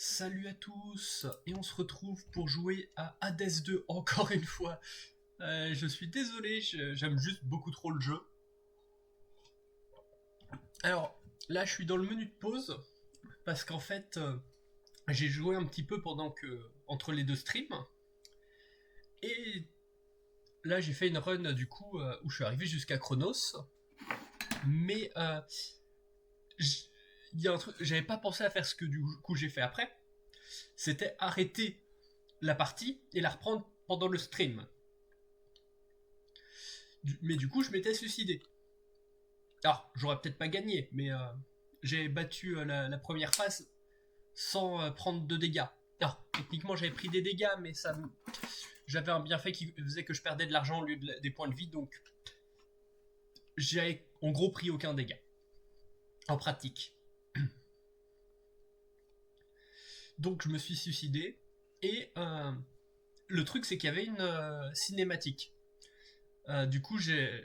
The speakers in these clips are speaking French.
Salut à tous, et on se retrouve pour jouer à Hades 2 encore une fois. Je suis désolé, j'aime juste beaucoup trop le jeu. Alors là, je suis dans le menu de pause parce qu'en fait, j'ai joué un petit peu entre les deux streams et là, j'ai fait une run du coup où je suis arrivé jusqu'à Chronos, mais il y a un truc, j'avais pas pensé à faire ce que du coup j'ai fait après. C'était arrêter la partie et la reprendre pendant le stream. Mais du coup, je m'étais suicidé. Alors, j'aurais peut-être pas gagné, mais j'ai battu la première phase sans prendre de dégâts. Alors, techniquement, j'avais pris des dégâts, mais j'avais un bienfait qui faisait que je perdais de l'argent au lieu des points de vie, donc j'ai en gros pris aucun dégât. En pratique. Donc, je me suis suicidé, et le truc, c'est qu'il y avait une cinématique. Du coup, je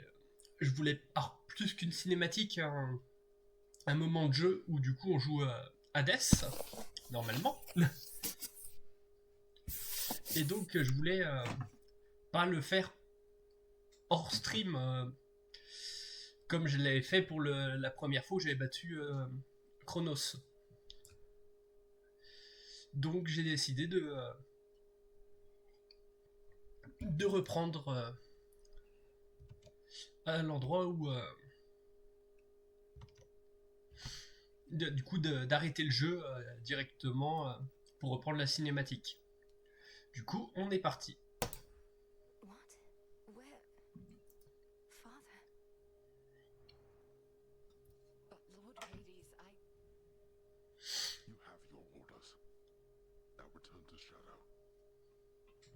voulais, alors, plus qu'une cinématique, un moment de jeu où du coup on joue Hades, normalement. Et donc je voulais pas le faire hors stream comme je l'avais fait pour la première fois où j'avais battu Chronos. Donc j'ai décidé de reprendre à l'endroit où du coup d'arrêter le jeu directement pour reprendre la cinématique. Du coup on est parti. What? Where? Father? But Lord Hades, You have your orders. Now return to Shadow.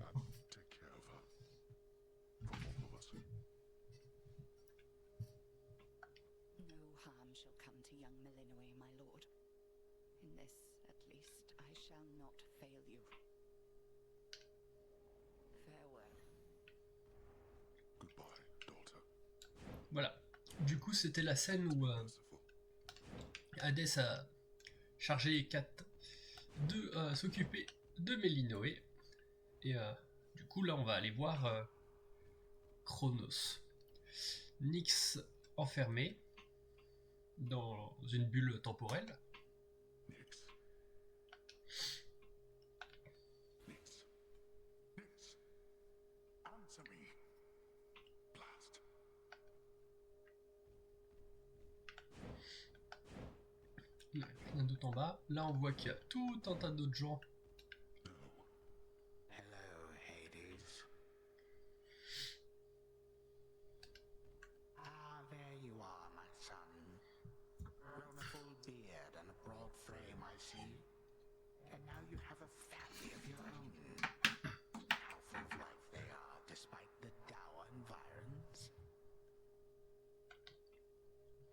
And take care of her. For all of us. No harm shall come to young Melinoe, my lord. In this, at least, I shall not fail you. Farewell. Goodbye, daughter. Voilà. Du coup c'était la scène où Merciful. Hades a chargé Kat de s'occuper de Melinoe. Et du coup, là, on va aller voir Chronos. Nyx enfermé dans une bulle temporelle. Nyx. Nyx. Nyx. Answer me. Blast. Il n'y a rien d'autre en bas. Là, on voit qu'il y a tout un tas d'autres gens. No. Hello, Hades. Ah, there you are, my son. Grown a full beard and a broad frame, I see. And now you have a family of your own. How full of life they are, despite the dour environs.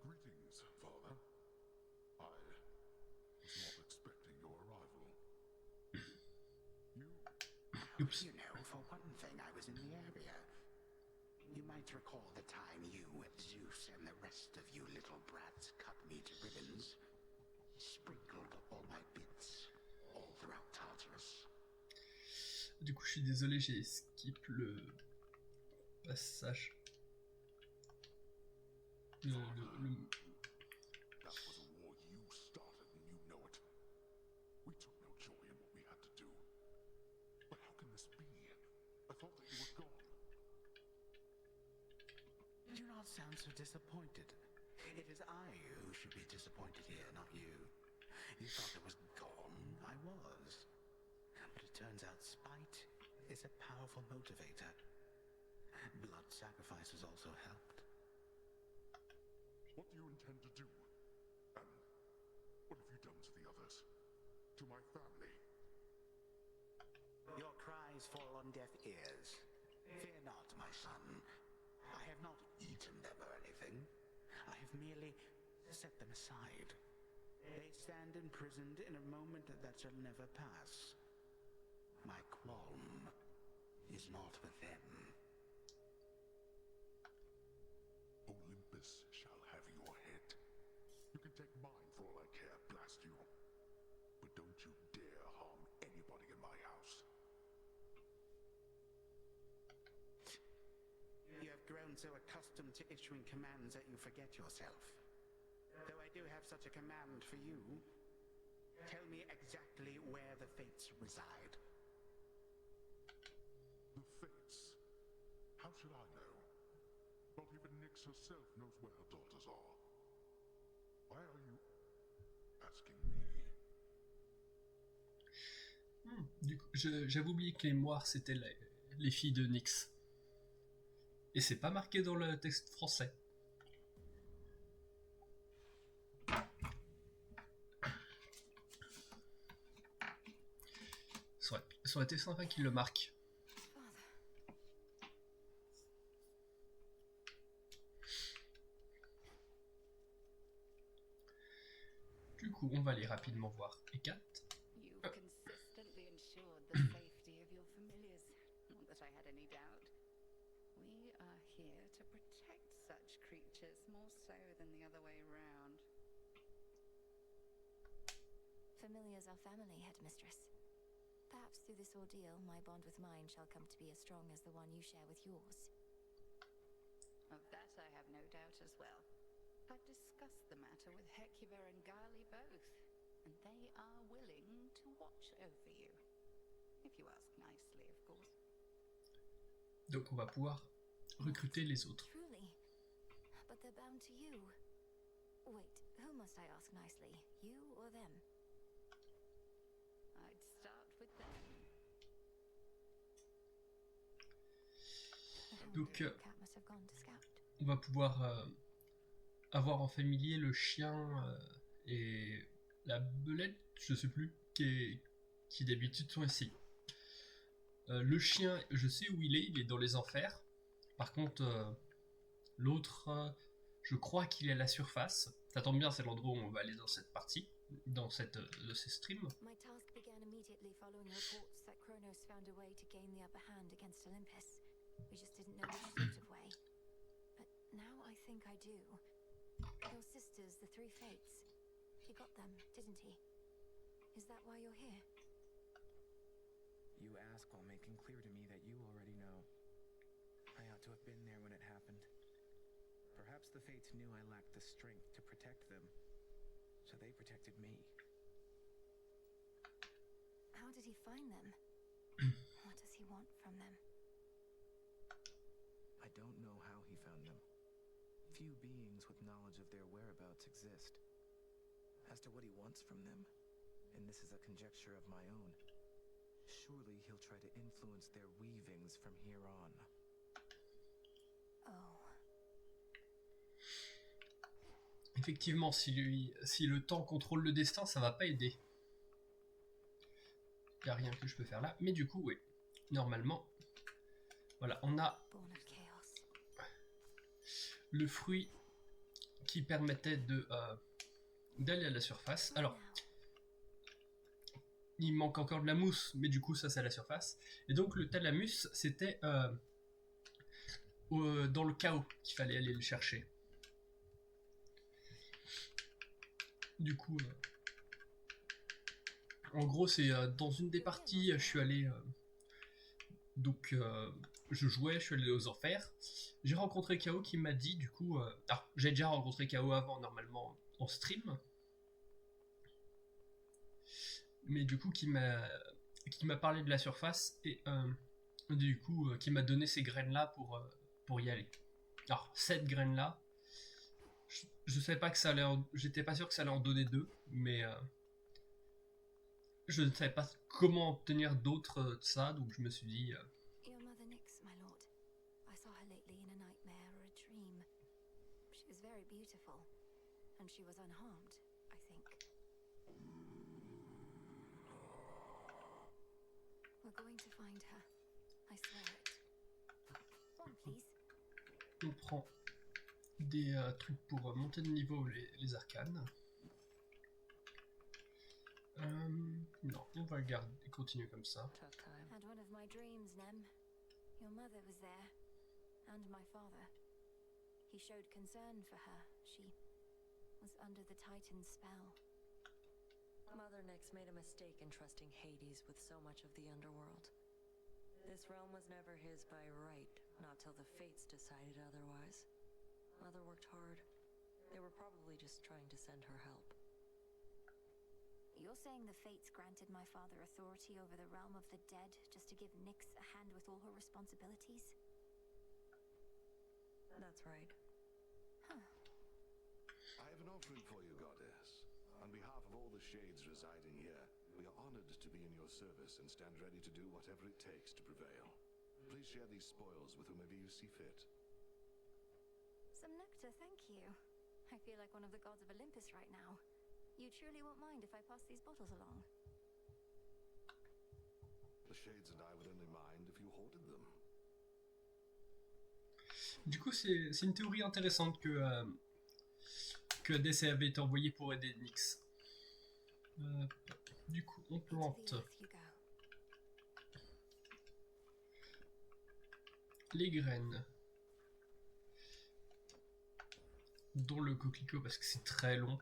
Greetings, Father. I was not expecting your arrival. Oops. You know, for one thing, I was in the area. You might recall the time you, Zeus, and the rest of you little brats cut me to ribbons. Sprinkled all my bits all throughout Tartarus. Du coup, je suis désolé, j'ai skip le passage. That was a war you started and you know it. We took no joy in what we had to do. But how can this be? I thought that you were gone. Do not sound so disappointed. It is I who should be disappointed here, not you. You thought I was gone. I was. But it turns out spite is a powerful motivator. Blood sacrifices also helped. What do you intend to do? And what have you done to the others? To my family? Your cries fall on deaf ears. Fear not, my son. I have not eaten them or anything. I have merely set them aside. They stand imprisoned in a moment that shall never pass. My qualm is not with them. Olympus shall have your head. You can take mine for all I care, blast you. But don't you dare my house. You have grown so accustomed to issuing commands that you forget yourself. Though I do have such a command for you, tell me exactly where the Fates reside. The Fates? How should I know? Not even Nyx herself knows where her daughters are. Why are you asking me? Du coup, j'avais oublié que les moires c'était les filles de Nyx. Et c'est pas marqué dans le texte français. Ça aurait été sympa qu'il le marque. Du coup, on va aller rapidement voir Hécate. You've consistently ensured the safety of your familiars. Not that I had any doubt. We are here to protect such creatures more so than the other way round. Familiars are family, Headmistress. Perhaps through this ordeal, my bond with mine shall come to be as strong as the one you share with yours. Of that I have no doubt as well. I've discussed the matter with Hecuba and Gali both, and they are willing to watch over you. If you ask nicely, of course. Donc on va pouvoir recruter les autres. Truly. But they're bound to you. Wait, who must I ask nicely? You or them? I'd start with them. The Donc, Hound Cat must have gone to scout. On va pouvoir avoir en familier le chien et la belette, je sais plus, qui d'habitude sont ici. Le chien, je sais où il est dans les enfers. Par contre, l'autre, je crois qu'il est à la surface. Ça tombe bien, c'est l'endroit où on va aller dans cette partie, dans cette de ces streams. My task began immediately following reports that Kronos found a way to gain the upper hand against Olympus. We just didn't know which sort of way. But now I think I do. Your sisters, the three Fates. He got them, didn't he? Is that why you're here? You ask while making clear to me that you already know. I ought to have been there when it happened. Perhaps the Fates knew I lacked the strength to protect them, so they protected me. How did he find them? What does he want from them? I don't know how he found them. Few beings with knowledge of their whereabouts exist. As to what he wants from them, and this is a conjecture of my own, surely he'll try to influence their weavings from here on. Oh. Effectivement, si le temps contrôle le destin, ça va pas aider. Il n'y a rien que je peux faire là. Mais du coup, oui. Normalement, voilà, on a Born of chaos. le fruit qui permettait d'aller à la surface. Alors, il manque encore de la mousse, mais du coup, ça, c'est à la surface. Et donc, le thalamus, c'était dans le chaos qu'il fallait aller le chercher. Du coup, en gros, c'est dans une des parties, je suis allé... je jouais, je suis allé aux enfers. J'ai rencontré K.O. qui m'a dit, du coup... alors, j'ai déjà rencontré K.O. avant, normalement, en stream. Mais du coup, qui m'a parlé de la surface et du coup, qui m'a donné ces graines-là pour y aller. Alors, cette graine-là, je savais pas que ça allait j'étais pas sûr que ça allait en donner deux, mais je ne savais pas comment obtenir d'autres de ça, donc je me suis dit... Your mother Nyx, my lord. I saw her lately in a nightmare or a dream. She was very beautiful, and she was unharmed, I think. We're going to find her. I swear it. One, please. On prend des trucs pour monter de niveau les arcanes. Non, on va le garder, continuer comme ça. Tough time. Had one of my dreams, Nem. Your mother was there, and my father. He showed concern for her. She was under the Titan's spell. Mother Nyx made a mistake in trusting Hades with so much of the underworld. This realm was never his by right, not till the fates decided otherwise. Mother worked hard. They were probably just trying to send her help. You're saying the fates granted my father authority over the realm of the dead just to give Nyx a hand with all her responsibilities? That's right. I have an offering for you, Goddess. On behalf of all the shades residing here, we are honored to be in your service and stand ready to do whatever it takes to prevail. Please share these spoils with whomever you see fit. Some nectar, thank you. I feel like one of the gods of Olympus right now. You truly won't mind if I pass these bottles along? The shades and I would only mind if you hoarded them. Du coup, c'est une théorie intéressante que Hades avait été envoyé pour aider Nyx. Du coup, on plante les graines dans le coquelicot parce que c'est très long.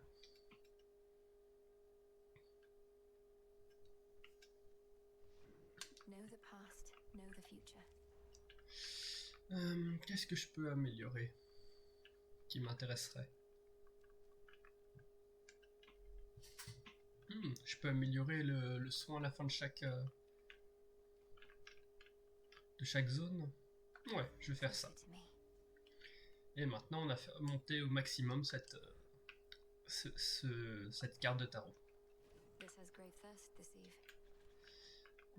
Know the past, know the future. Qu'est-ce que je peux améliorer qui m'intéresserait? Je peux améliorer le soin à la fin de chaque zone. Ouais, je vais faire ça. Et maintenant, on a fait monter au maximum cette carte de tarot.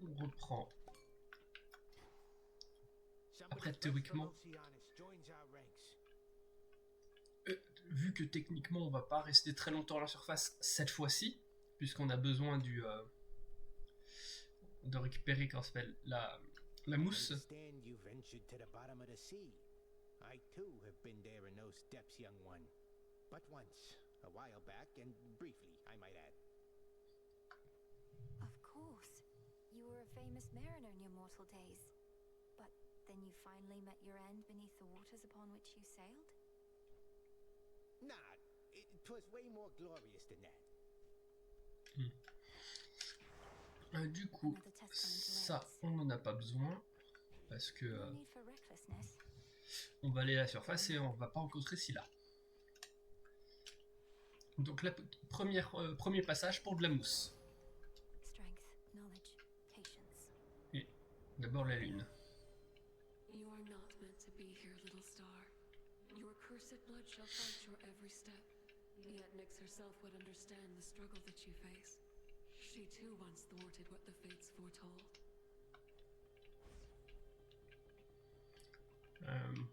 On reprend. Après, théoriquement, vu que techniquement, on va pas rester très longtemps à la surface cette fois-ci, puisqu'on a besoin de récupérer, comment ça s'appelle, la mousse. I too have been there in those depths, young one. But once, a while back, and briefly, I might add. Of course. You were a famous mariner in your mortal days. But then you finally met your end beneath the waters upon which you sailed? Nah, it was way more glorious than that. Du coup, ça, on n'en a pas besoin. Parce que... on va aller à la surface et on va pas rencontrer Scylla. Donc la premier passage pour de la mousse. Et d'abord la lune. You are not meant to be here, little star. Your cursed blood shall fight your every step. Yet Nyx herself would understand the struggle that you face. She too once thwarted what the fates foretold.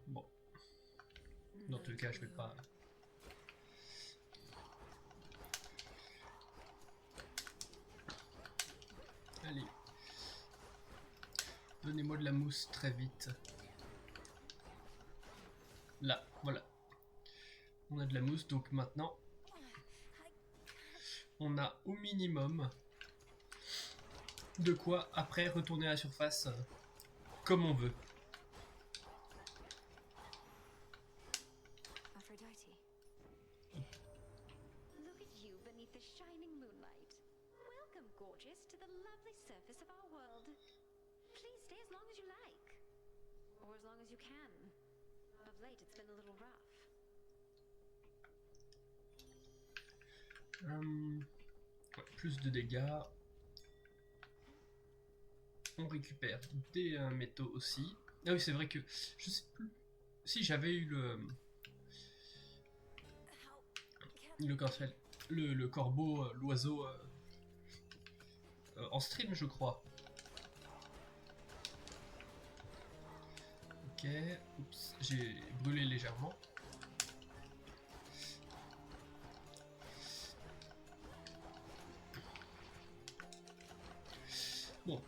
Bon. Dans tous les cas, je vais pas... Allez. Donnez-moi de la mousse très vite. Là, voilà. On a de la mousse, donc maintenant... on a au minimum de quoi après retourner à la surface comme on veut. Look at you beneath the shining moonlight. Welcome, gorgeous, to the lovely surface of our world. Please stay as long as you like. Or as long as you can. Of late, it's been a little rough. Ouais, plus de dégâts. On récupère des métaux aussi. Ah oui, c'est vrai que je sais plus si j'avais eu le corbeau, l'oiseau en stream, je crois. Ok, oups, j'ai brûlé légèrement. Bon,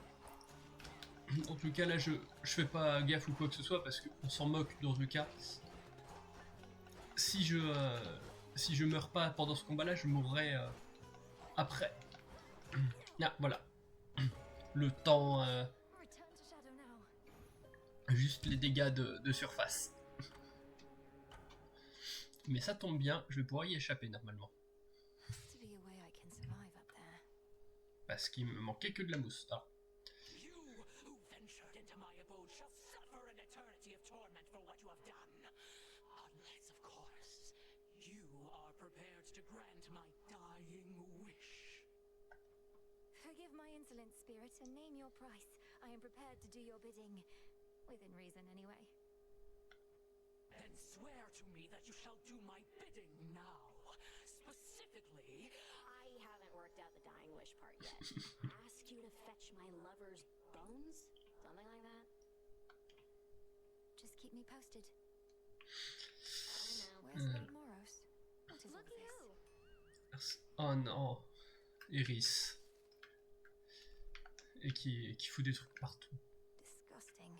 en tout cas là je fais pas gaffe ou quoi que ce soit parce qu'on s'en moque dans le cas. Si je meurs pas pendant ce combat là, je mourrai après. Ah voilà, le temps, juste les dégâts de surface. Mais ça tombe bien, je vais pouvoir y échapper normalement. parce qu'il me manquait que de la mousse. Alors, You who ventured into my abode shall suffer an eternity of torment for what you have done. Unless, of course, you are prepared to grant my dying wish. Forgive my insolence, spirit, and name your price. I am prepared to do your bidding. Within reason, anyway. Then swear to me that you shall do my bidding now. Specifically, I haven't worked out the dying wish part yet. Ask you to fetch my lover's bones? Something like that? Just keep me posted. I know. Where's Lord Moros? What is all Looky this? who. oh non, Iris. Et qui fout des trucs partout. Disgusting.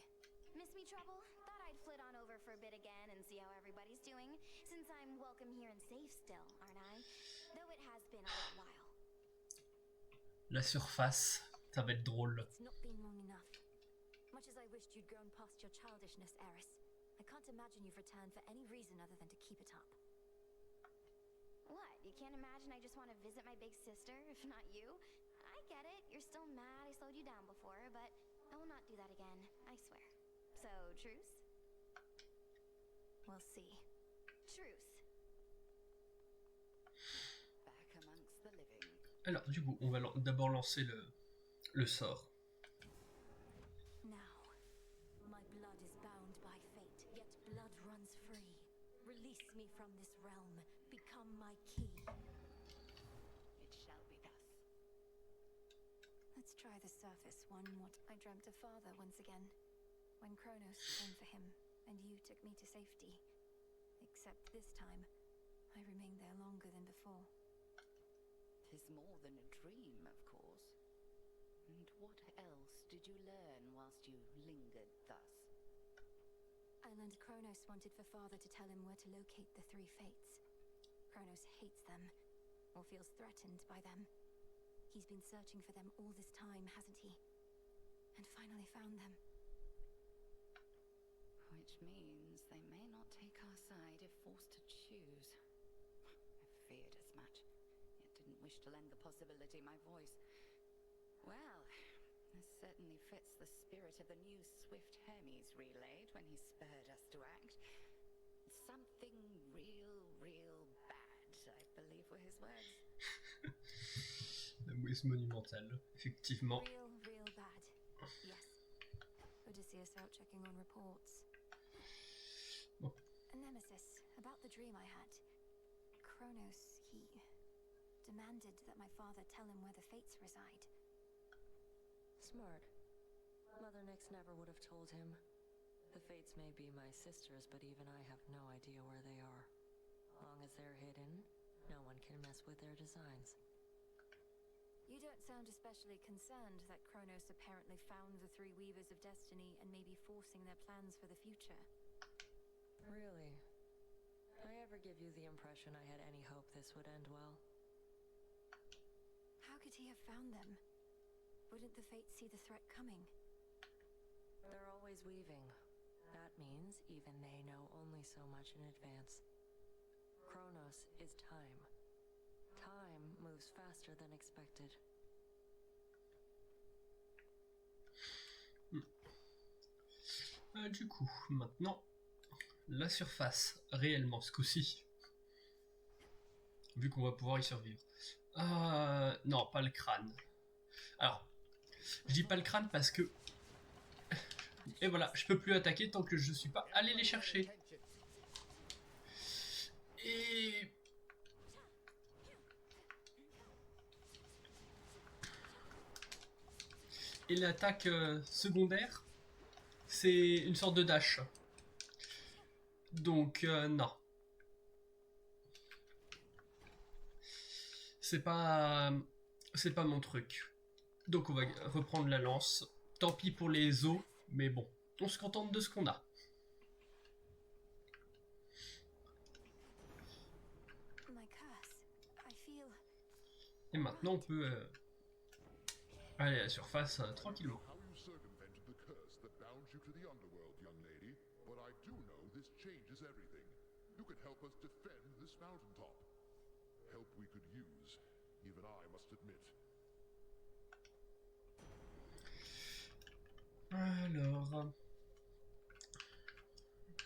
Miss me trouble? Thought I'd flit on over for a bit again and see how everybody's doing, since I'm welcome here and safe still, aren't I? Though it has been a little while. La surface, ça va être drôle. It's not been long enough. Much as I wished you'd grown past your childishness, Eris, I can't imagine you've returned for any reason other than to keep it up. What? You can't imagine I just want to visit my big sister, if not you? I get it. You're still mad I slowed you down before, but I will not do that again, I swear. So, truce? We'll see. Truce. Back amongst the living. Alors, du coup, on va d'abord lancer le sort. Now, my blood is bound by fate, yet blood runs free. Release me from this realm. Become my key. It shall be thus. Let's try the surface one. What I dreamt of father once again. When Kronos came for him, and you took me to safety. Except this time, I remained there longer than before. 'Tis more than a dream, of course. And what else did you learn whilst you lingered thus? I learned Kronos wanted for father to tell him where to locate the three fates. Kronos hates them, or feels threatened by them. He's been searching for them all this time, hasn't he? And finally found them. Which means they may not take our side if forced to choose. I feared as much, yet didn't wish to lend the possibility my voice. Well, this certainly fits the spirit of the new Swift Hermes relayed when he spurred us to act. Something real bad, I believe were his words. La mouesse monumentale, effectivement. Real bad. Yes. Odysseus out checking on reports. Bon. A nemesis, about the dream I had. Kronos, he demanded that my father tell him where the fates reside. Smart. Mother Nyx never would have told him. The fates may be my sisters, but even I have no idea where they are. Long as they're hidden, no one can mess with their designs. You don't sound especially concerned that Kronos apparently found the three Weavers of Destiny and may be forcing their plans for the future. Really? Did I ever give you the impression I had any hope this would end well? How could he have found them? Wouldn't the fates see the threat coming? They're always weaving. That means even they know only so much in advance. Kronos is time. Time moves faster than expected. Du coup, maintenant, la surface, réellement, ce coup-ci. Vu qu'on va pouvoir y survivre. Non, pas le crâne. Alors, je dis pas le crâne parce que... Et voilà, je peux plus attaquer tant que je suis pas allé les chercher. Et l'attaque secondaire, c'est une sorte de dash. Donc, non. C'est pas mon truc. Donc on va reprendre la lance. Tant pis pour les os, mais bon, on se contente de ce qu'on a. Et maintenant on peut aller à la surface tranquillement. How you circumvented the curse that bound you to the underworld, young lady, but I do know this changes everything. You could help us defend this mountaintop. Help we could use, even I must admit. Alors...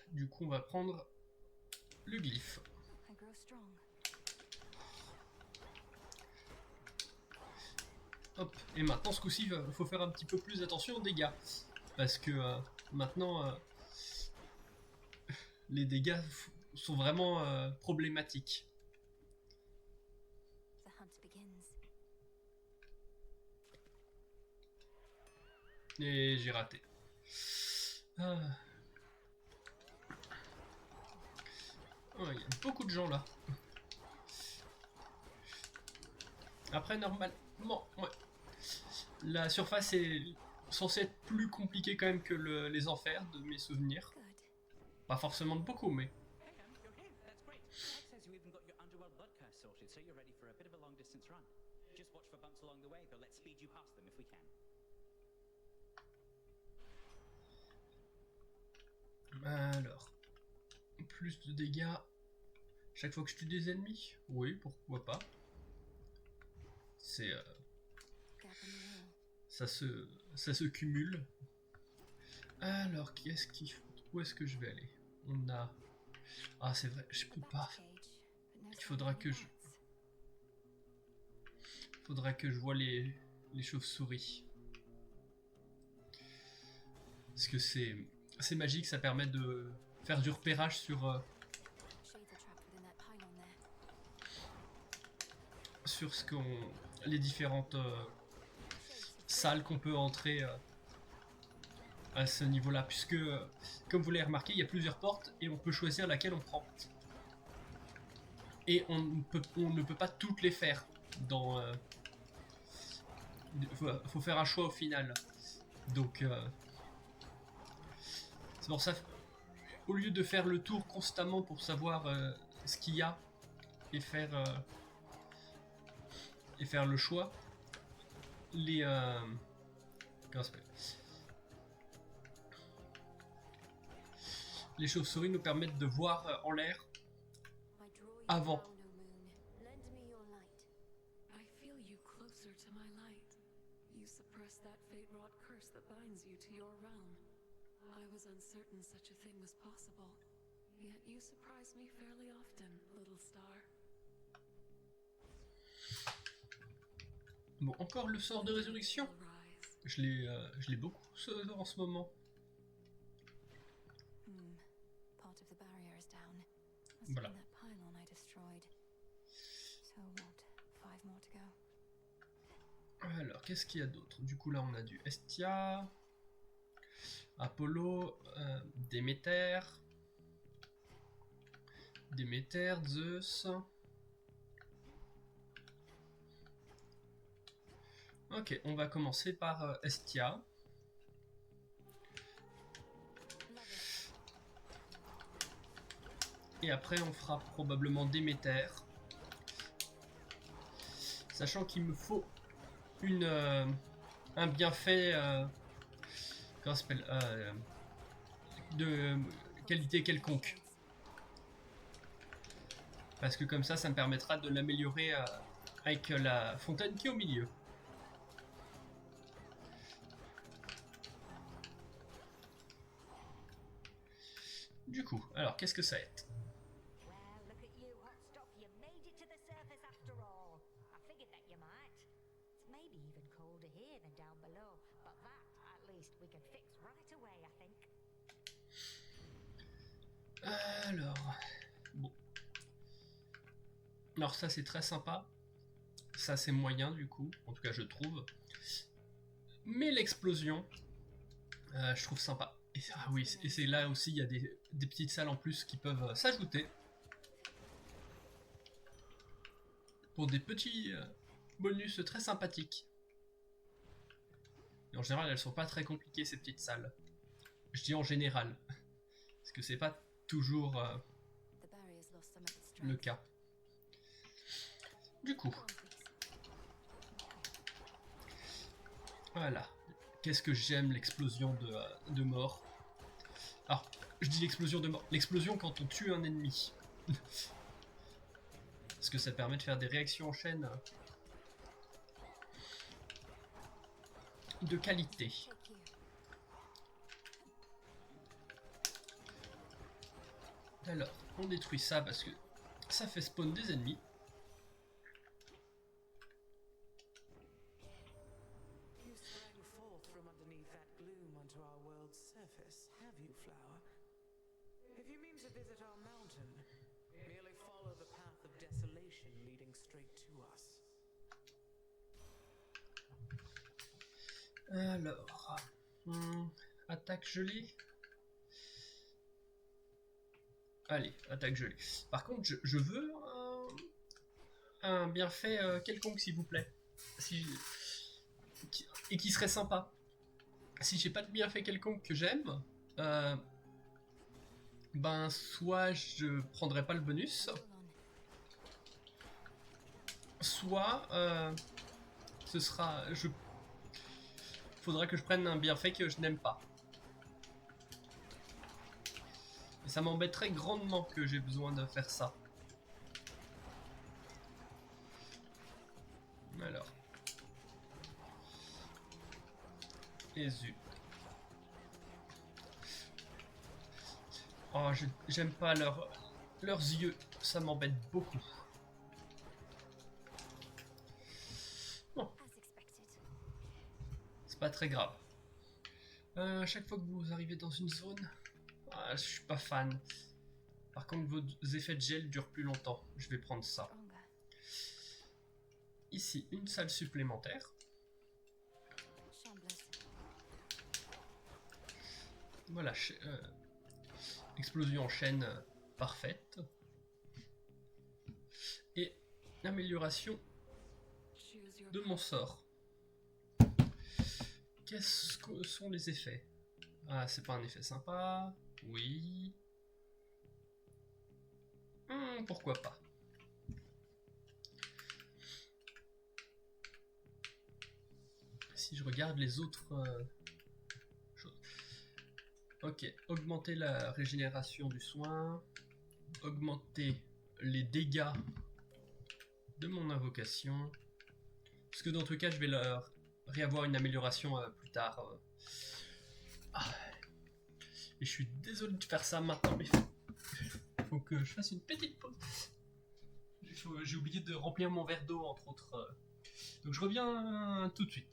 Du coup, on va prendre le glyphe. I grow strong. Hop, et maintenant ce coup-ci, il faut faire un petit peu plus attention aux dégâts. Parce que maintenant, les dégâts sont vraiment problématiques. The hunt begins. Et j'ai raté. Ah. Oh, il y a beaucoup de gens là. Après, normalement, ouais. La surface est censée être plus compliquée quand même que les enfers, de mes souvenirs. Pas forcément de beaucoup, mais... Hey, you're here. That's great. Mike says you even got your underworld blood curse sorted, so you're ready for a bit of a long distance run. Just watch for bumps along the way, though. Let's speed you past them if we can. Alors... Plus de dégâts... Chaque fois que je tue des ennemis? Oui, pourquoi pas. C'est... Ça se cumule. Alors, qu'est-ce qu'il faut... Où est-ce que je vais aller? On a... Ah, c'est vrai, je peux pas. Il faudra que je... vois les chauves-souris. Parce que c'est magique, ça permet de faire du repérage sur... sur ce qu'on... les différentes salles qu'on peut entrer à ce niveau-là, puisque, comme vous l'avez remarqué, il y a plusieurs portes et on peut choisir laquelle on prend. Et on ne peut pas toutes les faire. Faut faire un choix au final. Donc, c'est pour ça, au lieu de faire le tour constamment pour savoir ce qu'il y a et faire le choix, les chauves-souris nous permettent de voir en l'air avant. I feel you closer to my light. You suppress that fate-wrought curse that binds you to your realm. I was uncertain such a thing was possible. Yet you surprise me fairly often, little star. Bon, encore le sort de résurrection. Je l'ai beaucoup en ce moment. Part of the barrier is down. Voilà. That pylon I destroyed. So what? 5 more to go. Alors, qu'est-ce qu'il y a d'autre? Du coup, là, on a du Hestia, Apollo, Déméter, Zeus. Ok, on va commencer par Hestia. Et après, on fera probablement Déméter. Sachant qu'il me faut un bienfait comment ça s'appelle, de qualité quelconque. Parce que comme ça me permettra de l'améliorer avec la fontaine qui est au milieu. Du coup, alors qu'est-ce que ça va être? Well, look at you, hot stuff. You made it to the surface after all. I figured that you might. It's maybe even colder here than down below, but that, at least, we can fix right away, I think. Alors, bon. Alors ça c'est très sympa. Ça c'est moyen du coup, en tout cas je trouve. Mais l'explosion, je trouve sympa. Et, ah oui, et c'est là aussi, il y a des petites salles en plus qui peuvent s'ajouter. Pour des petits bonus très sympathiques. Et en général, elles sont pas très compliquées ces petites salles. Je dis en général. Parce que c'est pas toujours le cas. Du coup. Voilà. Qu'est-ce que j'aime l'explosion de mort. Alors, je dis l'explosion de mort. L'explosion quand on tue un ennemi. Parce que ça permet de faire des réactions en chaîne de qualité. Alors, on détruit ça parce que ça fait spawn des ennemis. You sprang forth from underneath that gloom onto our world's surface, have you, Flower? If you mean to visit our mountain, merely follow the path of desolation leading straight to us. Alors, attaque gelée. Allez, attaque gelée. Par contre, je veux un bienfait quelconque, s'il vous plaît. Et qui serait sympa. Si j'ai pas de bienfait quelconque que j'aime, ben soit je prendrai pas le bonus, soit ce sera... faudra que je prenne un bienfait que je n'aime pas. Et ça m'embêterait grandement que j'ai besoin de faire ça. Alors. Et zut. Oh, j'aime pas leurs yeux. Ça m'embête beaucoup. Bon. C'est pas très grave. À chaque fois que vous arrivez dans une zone... Ah, je suis pas fan. Par contre, vos effets de gel durent plus longtemps. Je vais prendre ça. Ici, une salle supplémentaire. Voilà, explosion en chaîne parfaite. Et amélioration de mon sort. Qu'est-ce que sont les effets? Ah, c'est pas un effet sympa. Oui. Pourquoi pas. Si je regarde les autres choses. Ok, augmenter la régénération du soin. Augmenter les dégâts de mon invocation. Parce que dans tout cas, je vais leur réavoir une amélioration plus tard. Et je suis désolé de faire ça maintenant, mais faut que je fasse une petite pause. J'ai oublié de remplir mon verre d'eau, entre autres. Donc je reviens tout de suite.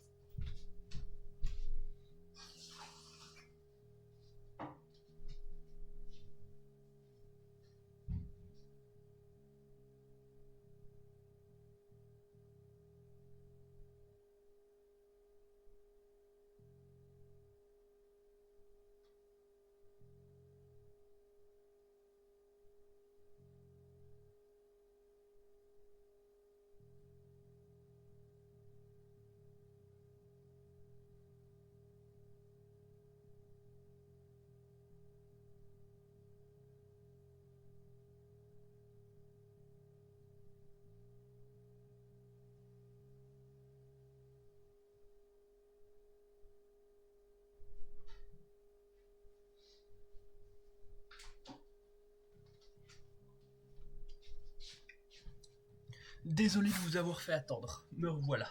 Désolé de vous avoir fait attendre, me revoilà.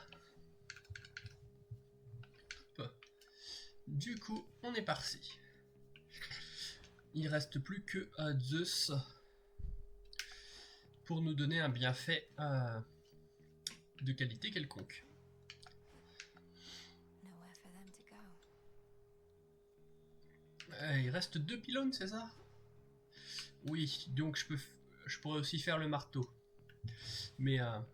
Du coup, on est parti. Il reste plus que Zeus pour nous donner un bienfait de qualité quelconque. Il reste 2 pylônes, c'est ça? Oui, donc je pourrais aussi faire le marteau. Mais hop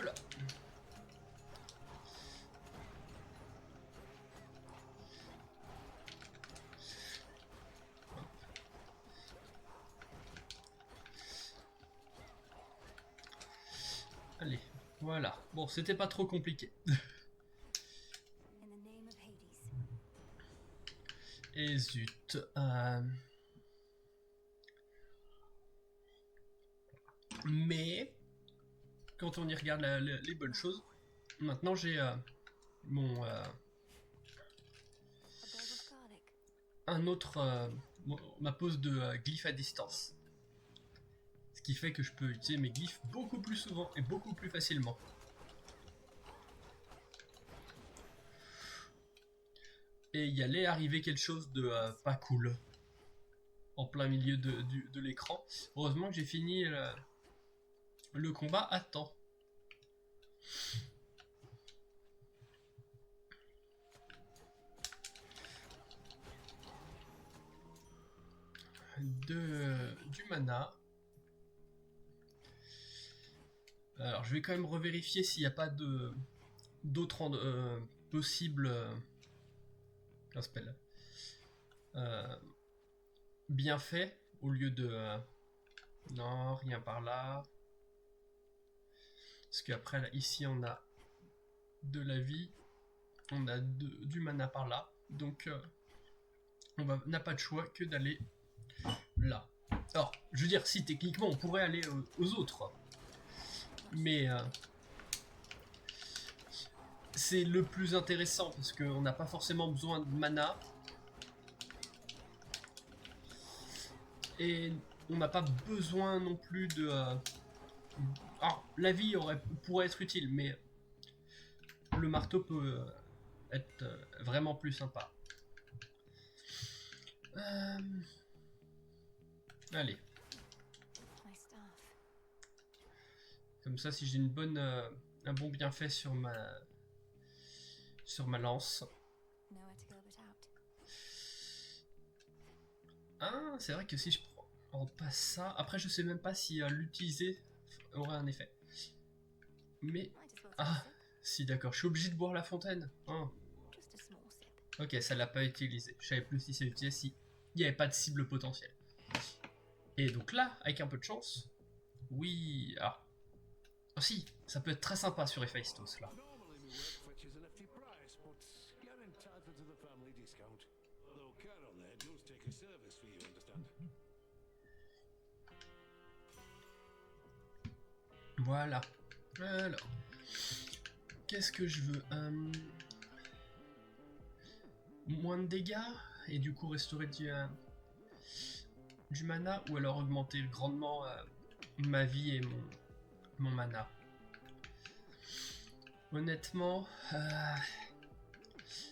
là. Allez, voilà. Bon, c'était pas trop compliqué. Et zut. Mais quand on y regarde les bonnes choses, maintenant j'ai un autre ma pose de glyphe à distance. Ce qui fait que je peux utiliser mes glyphes beaucoup plus souvent et beaucoup plus facilement. Et il y allait arriver quelque chose de pas cool. En plein milieu de l'écran. Heureusement que j'ai fini le combat à temps. Du mana. Alors je vais quand même revérifier s'il n'y a pas d'autres possibles bienfaits au lieu de non, rien par là, parce qu'après là, ici on a de la vie, on a du mana par là, donc on n'a pas de choix que d'aller là. Alors je veux dire, si techniquement on pourrait aller aux autres, mais c'est le plus intéressant parce qu'on n'a pas forcément besoin de mana et on n'a pas besoin non plus de... Alors la vie pourrait être utile, mais le marteau peut être vraiment plus sympa. Allez. Comme ça, si j'ai un bon bienfait sur ma lance. Ah, c'est vrai que si je prends pas ça, après je sais même pas si l'utiliser aurait un effet. Mais ah, si d'accord, je suis obligé de boire la fontaine. Oh. Ok, ça l'a pas utilisé. Je savais plus si c'est utilisé si il n'y avait pas de cible potentielle. Et donc là, avec un peu de chance, oui, ah. Oh si, ça peut être très sympa sur Héphaïstos là. Voilà. Alors, qu'est-ce que je veux? Moins de dégâts et du coup restaurer du mana, ou alors augmenter grandement ma vie et mon mana. Honnêtement,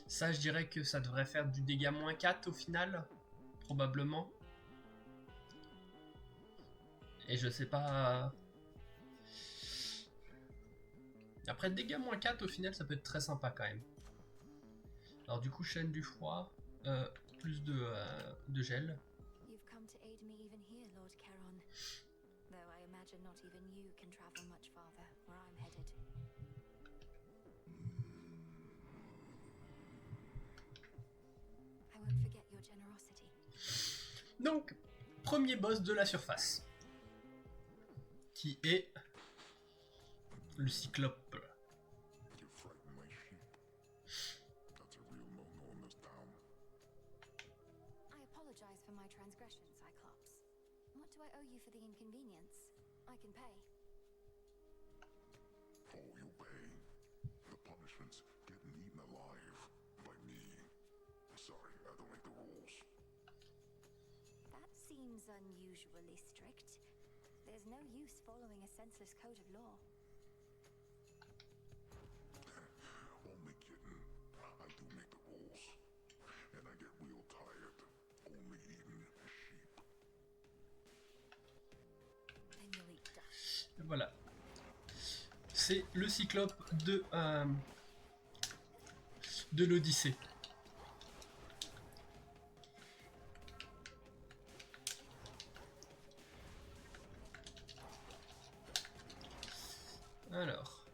ça je dirais que ça devrait faire du dégât moins 4 au final, probablement. Et je sais pas... Après dégâts moins 4 au final ça peut être très sympa quand même. Alors du coup chaîne du froid, plus de gel. Donc, premier boss de la surface, qui est le cyclope. I apologize for my transgression, Cyclops. What do I owe you for the inconvenience? I can pay. Oh, you pay. The punishment's getting eaten alive by me. Sorry, I don't make the rules. That seems unusually strict. There's no use following a senseless code of law. Only kidding. I do make the rules. And I get real tired only eating sheep. Then you'll eat dust. Voilà. C'est le cyclope de l'Odyssée. Alors,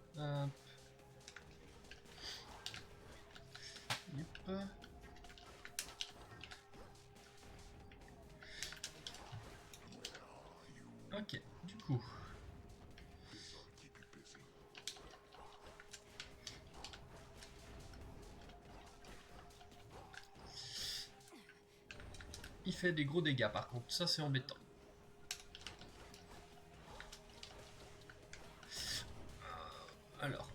ok, du coup. Il fait des gros dégâts par contre, ça c'est embêtant. Alors.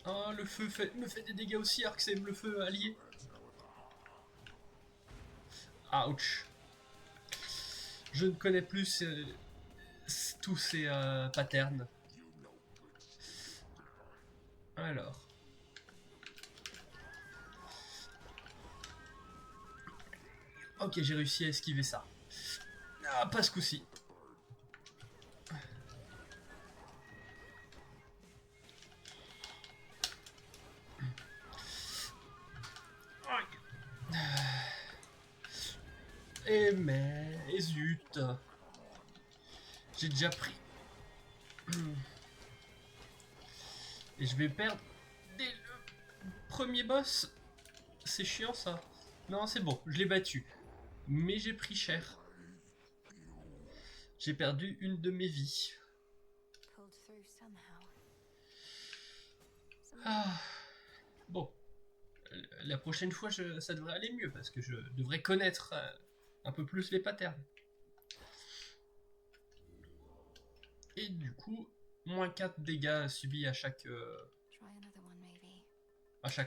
Ah, le feu me fait des dégâts aussi alors que c'est le feu allié. Ouch. Je ne connais plus tous ces patterns. Alors. Ok, j'ai réussi à esquiver ça. Ah, pas ce coup-ci. Eh mais, zut. J'ai déjà pris. Et je vais perdre dès le premier boss. C'est chiant ça. Non, c'est bon, je l'ai battu. Mais j'ai pris cher. J'ai perdu une de mes vies. Ah. Bon. La prochaine fois, ça devrait aller mieux parce que je devrais connaître un peu plus les patterns. Et du coup, moins 4 dégâts subis à chaque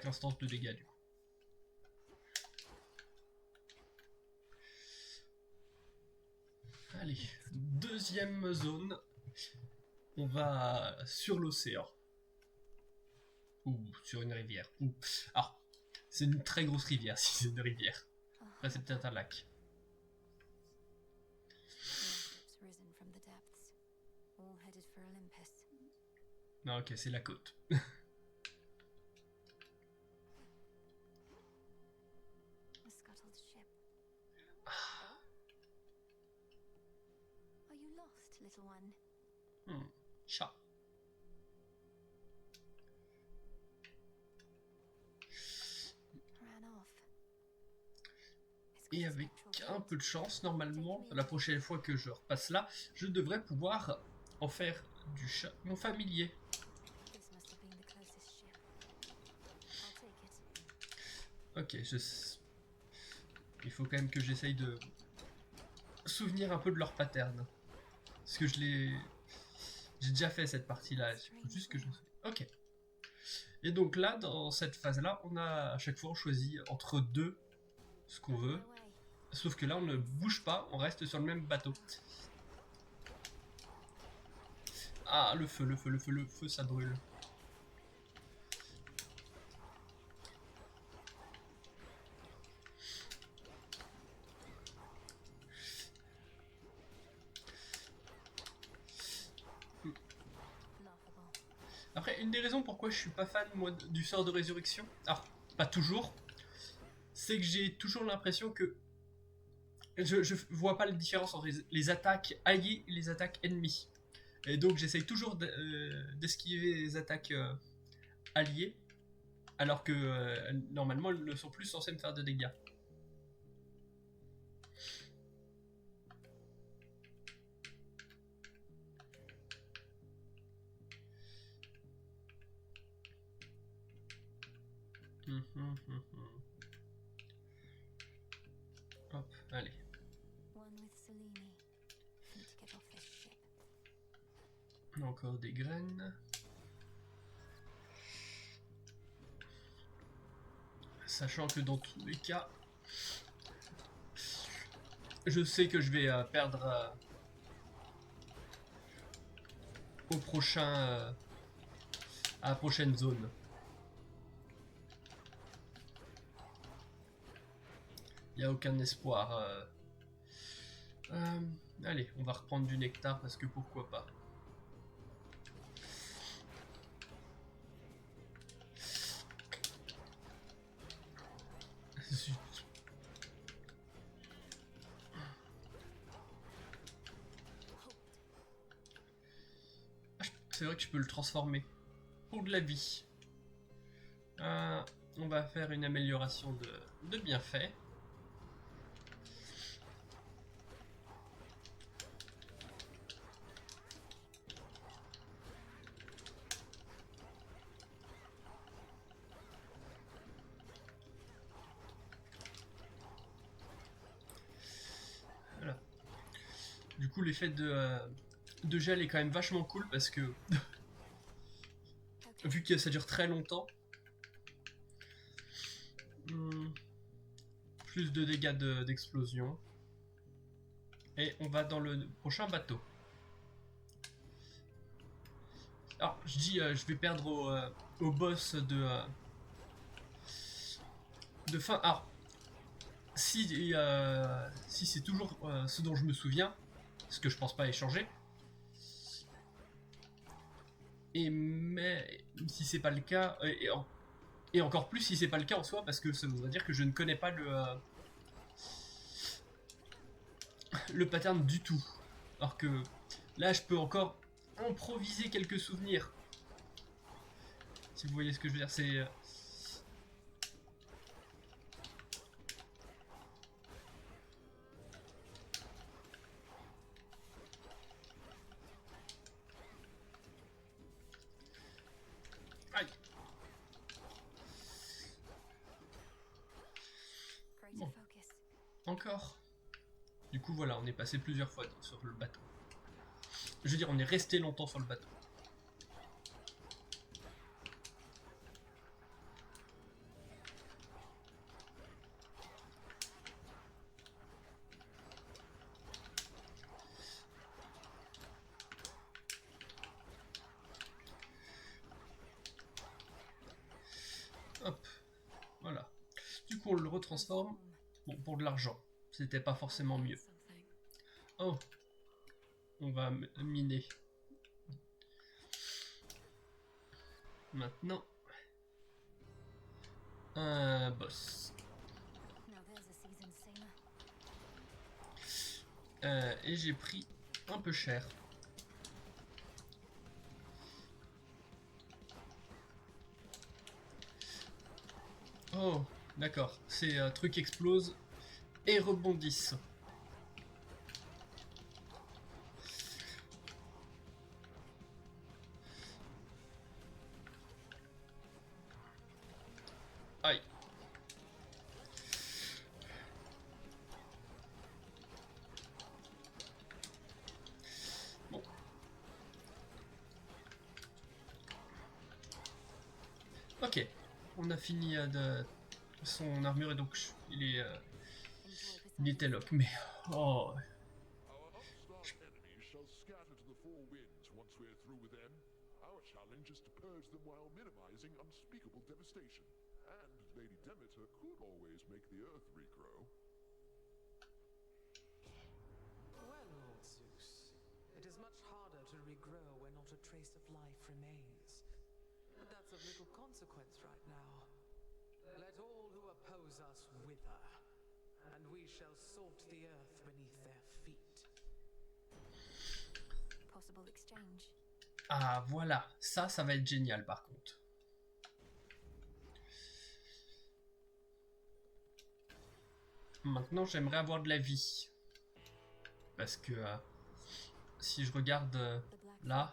instance de dégâts du coup. Allez, deuxième zone. On va sur l'océan. Ou sur une rivière. Ou... Alors, c'est une très grosse rivière si c'est une rivière. Après, c'est peut-être un lac. Non, ok, c'est la côte. Chat. Et avec un peu de chance, normalement, la prochaine fois que je repasse là, je devrais pouvoir en faire du chat mon familier. Ok, il faut quand même que j'essaye de souvenir un peu de leur pattern. Parce que j'ai déjà fait cette partie-là, il faut juste que je... Ok. Et donc là, dans cette phase-là, on a à chaque fois choisi entre deux ce qu'on veut. Sauf que là, on ne bouge pas, on reste sur le même bateau. Ah, le feu, ça brûle. Après, une des raisons pourquoi je suis pas fan moi du sort de résurrection, alors pas toujours, c'est que j'ai toujours l'impression que je vois pas la différence entre les attaques alliées et les attaques ennemies. Et donc j'essaye toujours d'esquiver les attaques alliées, alors que normalement elles ne sont plus censées me faire de dégâts. Hop, allez. Encore des graines. Sachant que dans tous les cas, je sais que je vais perdre au prochain à la prochaine zone. Il n'y a aucun espoir. Allez, on va reprendre du nectar parce que pourquoi pas. Zut. C'est vrai que je peux le transformer pour de la vie. On va faire une amélioration de bienfait. Voilà. Du coup, l'effet de gel est quand même vachement cool parce que vu que ça dure très longtemps, plus de dégâts d'explosion. Et on va dans le prochain bateau. Alors, je dis, je vais perdre au boss de fin. Alors, si c'est toujours ce dont je me souviens, ce que je pense pas échanger, mais si c'est pas le cas, et encore plus si c'est pas le cas en soi, parce que ça voudrait dire que je ne connais pas le pattern du tout. Alors que là, je peux encore improviser quelques souvenirs. Si vous voyez ce que je veux dire, c'est... Aïe. Bon. Encore. Du coup, voilà, on est passé plusieurs fois sur le bateau. Je veux dire, on est resté longtemps sur le bateau. Hop, voilà. Du coup, on le retransforme. Bon, pour de l'argent. C'était pas forcément mieux. Oh, on va miner. Maintenant, un boss. Et j'ai pris un peu cher. Oh, d'accord. Ces trucs explosent et rebondissent. Aïe. Bon. Ok. On a fini de son armure et donc il était lock. Mais oh. Lady Demeter could always make the earth regrow. Well, Lord Zeus, it is much harder to regrow where not a trace of life remains. But that's of little consequence right now. Let all who oppose us wither, and we shall salt the earth beneath their feet. Possible exchange. Ah voilà, ça va être génial par contre. Maintenant, j'aimerais avoir de la vie. Parce que si je regarde là...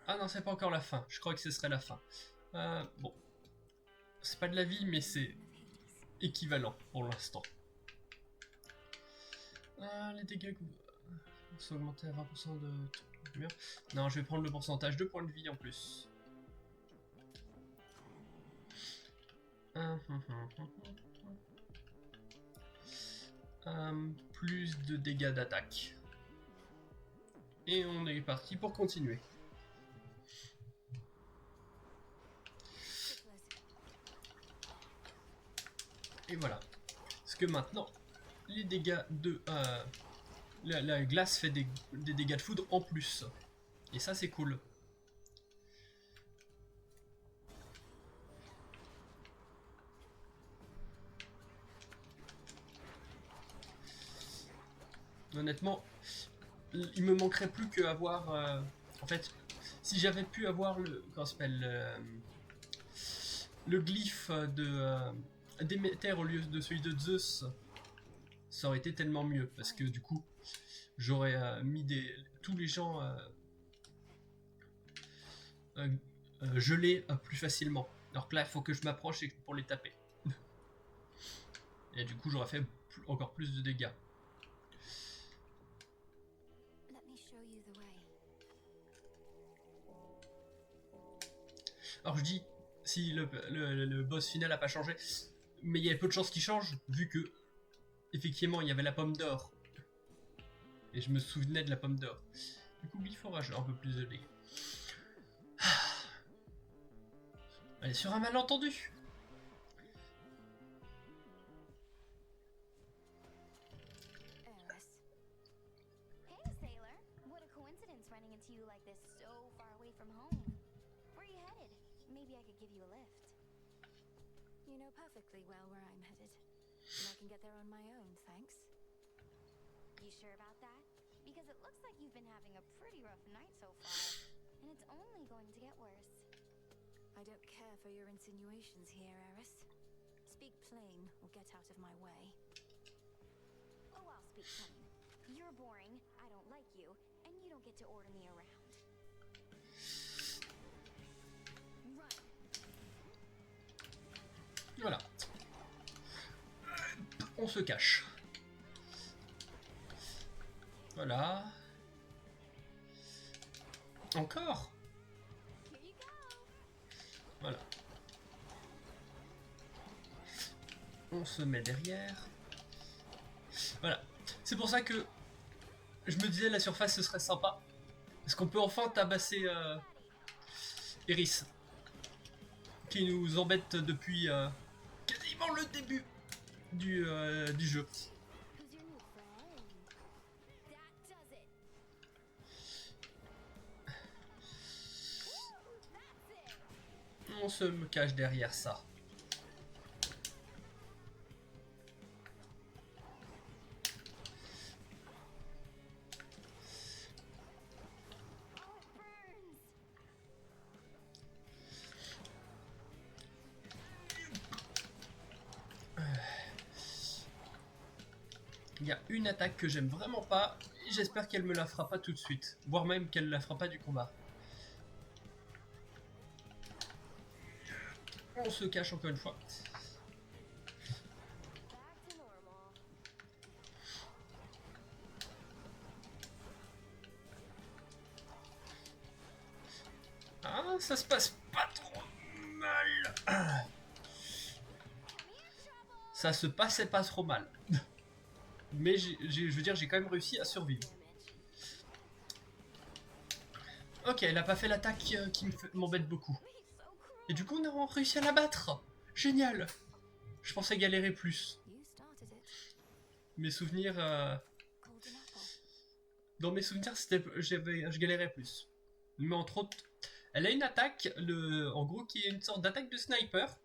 Ah non, c'est pas encore la fin. Je crois que ce serait la fin. Bon. C'est pas de la vie, mais c'est équivalent pour l'instant. Les dégâts sont augmentés à 20% de mur. Non, je vais prendre le pourcentage de points de vie en plus. Plus de dégâts d'attaque. Et on est parti pour continuer. Et voilà. Parce que maintenant, les dégâts de... la glace fait des dégâts de foudre en plus. Et ça, c'est cool. Honnêtement, il me manquerait plus que avoir... en fait, si j'avais pu avoir le... Comment ça s'appelle le glyphe de... Déméter au lieu de celui de Zeus, ça aurait été tellement mieux. Parce que du coup, j'aurais mis tous les gens gelés plus facilement. Alors que là, il faut que je m'approche pour les taper. Et du coup, j'aurais fait encore plus de dégâts. Alors je dis, si le boss final n'a pas changé, mais il y a peu de chances qu'il change, vu que, effectivement, il y avait la pomme d'or. Et je me souvenais de la pomme d'or. Du coup, il faudra un peu plus de dégâts. Allez, sur un malentendu. Hey, sailor. What a coincidence running into you like this so far away from home. Where are you headed? Maybe I could give you a lift. You know perfectly well where I'm headed. And I can get there on my own, thanks. You sure about that? Because it looks like you've been having a pretty rough night so far, and it's only going to get worse. I don't care for your insinuations here, Eris. Speak plain or get out of my way. Oh, I'll speak plain. You're boring, I don't like you, and you don't get to order me around. Run. Voilà. On se cache. Voilà. Encore. Voilà. On se met derrière. Voilà. C'est pour ça que je me disais la surface ce serait sympa. Parce qu'on peut enfin tabasser Eris. Qui nous embête depuis quasiment le début du jeu. On se cache derrière ça. Il y a une attaque que j'aime vraiment pas, et j'espère qu'elle me la fera pas tout de suite, voire même qu'elle la fera pas du combat. On se cache encore une fois. Ah, ça se passe pas trop mal. Ça se passait pas trop mal. Mais je veux dire, j'ai quand même réussi à survivre. Ok, elle a pas fait l'attaque qui m'embête beaucoup. Et du coup, on a réussi à la battre. Génial. Je pensais galérer plus. Mes souvenirs... Dans mes souvenirs, je galérais plus. Mais entre autres, elle a une attaque, en gros, qui est une sorte d'attaque de sniper.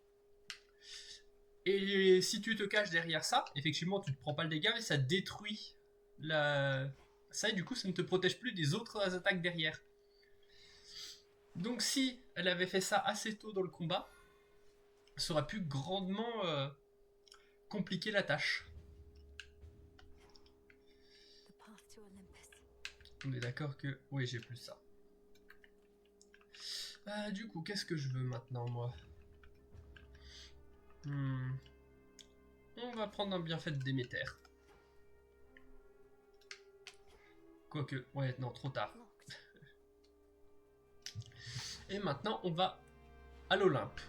Et si tu te caches derrière ça, effectivement, tu ne prends pas le dégât, mais ça détruit ça, et du coup, ça ne te protège plus des autres attaques derrière. Donc si elle avait fait ça assez tôt dans le combat, ça aurait pu grandement compliquer la tâche. On est d'accord que... Oui, j'ai plus ça. Du coup, qu'est-ce que je veux maintenant, moi? On va prendre un bienfait de Déméter. Quoique... Ouais, non, trop tard. Et maintenant, on va à l'Olympe.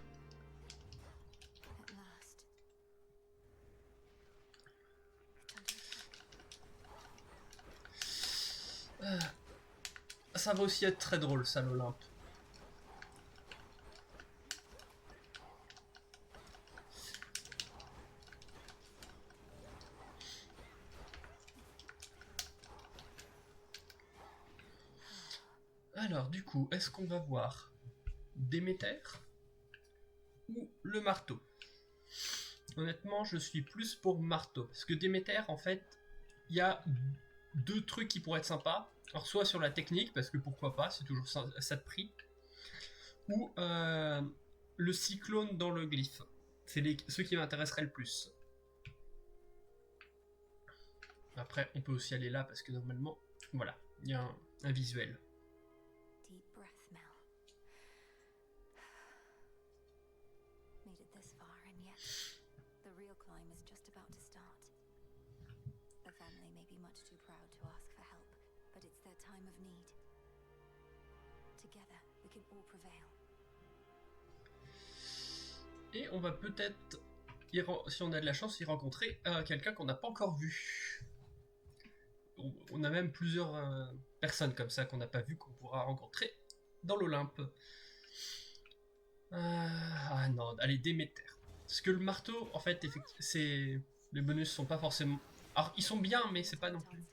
Ça va aussi être très drôle, ça, l'Olympe. Alors, du coup, est-ce qu'on va voir Déméter ou le marteau? Honnêtement, je suis plus pour marteau. Parce que Déméter, en fait, il y a deux trucs qui pourraient être sympas. Alors, soit sur la technique, parce que pourquoi pas, c'est toujours ça de prix. Ou le cyclone dans le glyphe. C'est ceux qui m'intéresseraient le plus. Après, on peut aussi aller là, parce que normalement, voilà, il y a un visuel. Deep breath, Mel. Made it this far, and yet the real climb is just about to start. The family may be much too proud to ask for help, but it's their time of need. Together, we can all prevail. Et on va peut-être, si on a de la chance, y rencontrer quelqu'un qu'on n'a pas encore vu. on a même plusieurs personnes comme ça qu'on n'a pas vu, qu'on pourra rencontrer dans l'Olympe. Ah non, allez, Déméter. Parce que le marteau, en fait, c'est... Les bonus sont pas forcément... Alors, ils sont bien, mais c'est pas non plus...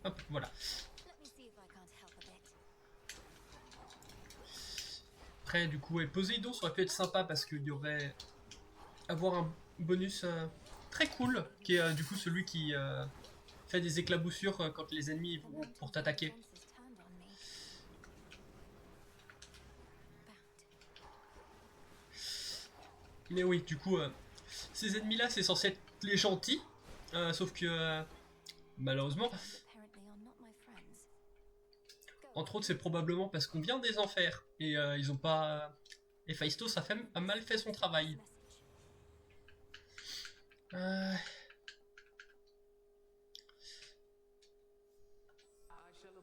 Hop, voilà. Après, du coup, Poséidon, ça aurait pu être sympa parce qu'il y aurait... Avoir un bonus très cool, qui est du coup celui qui fait des éclaboussures quand les ennemis vont pour t'attaquer. Mais oui, du coup, ces ennemis-là, c'est censé être les gentils, sauf que, malheureusement, entre autres, c'est probablement parce qu'on vient des enfers, et ils ont pas... Héphaïstos a mal fait son travail.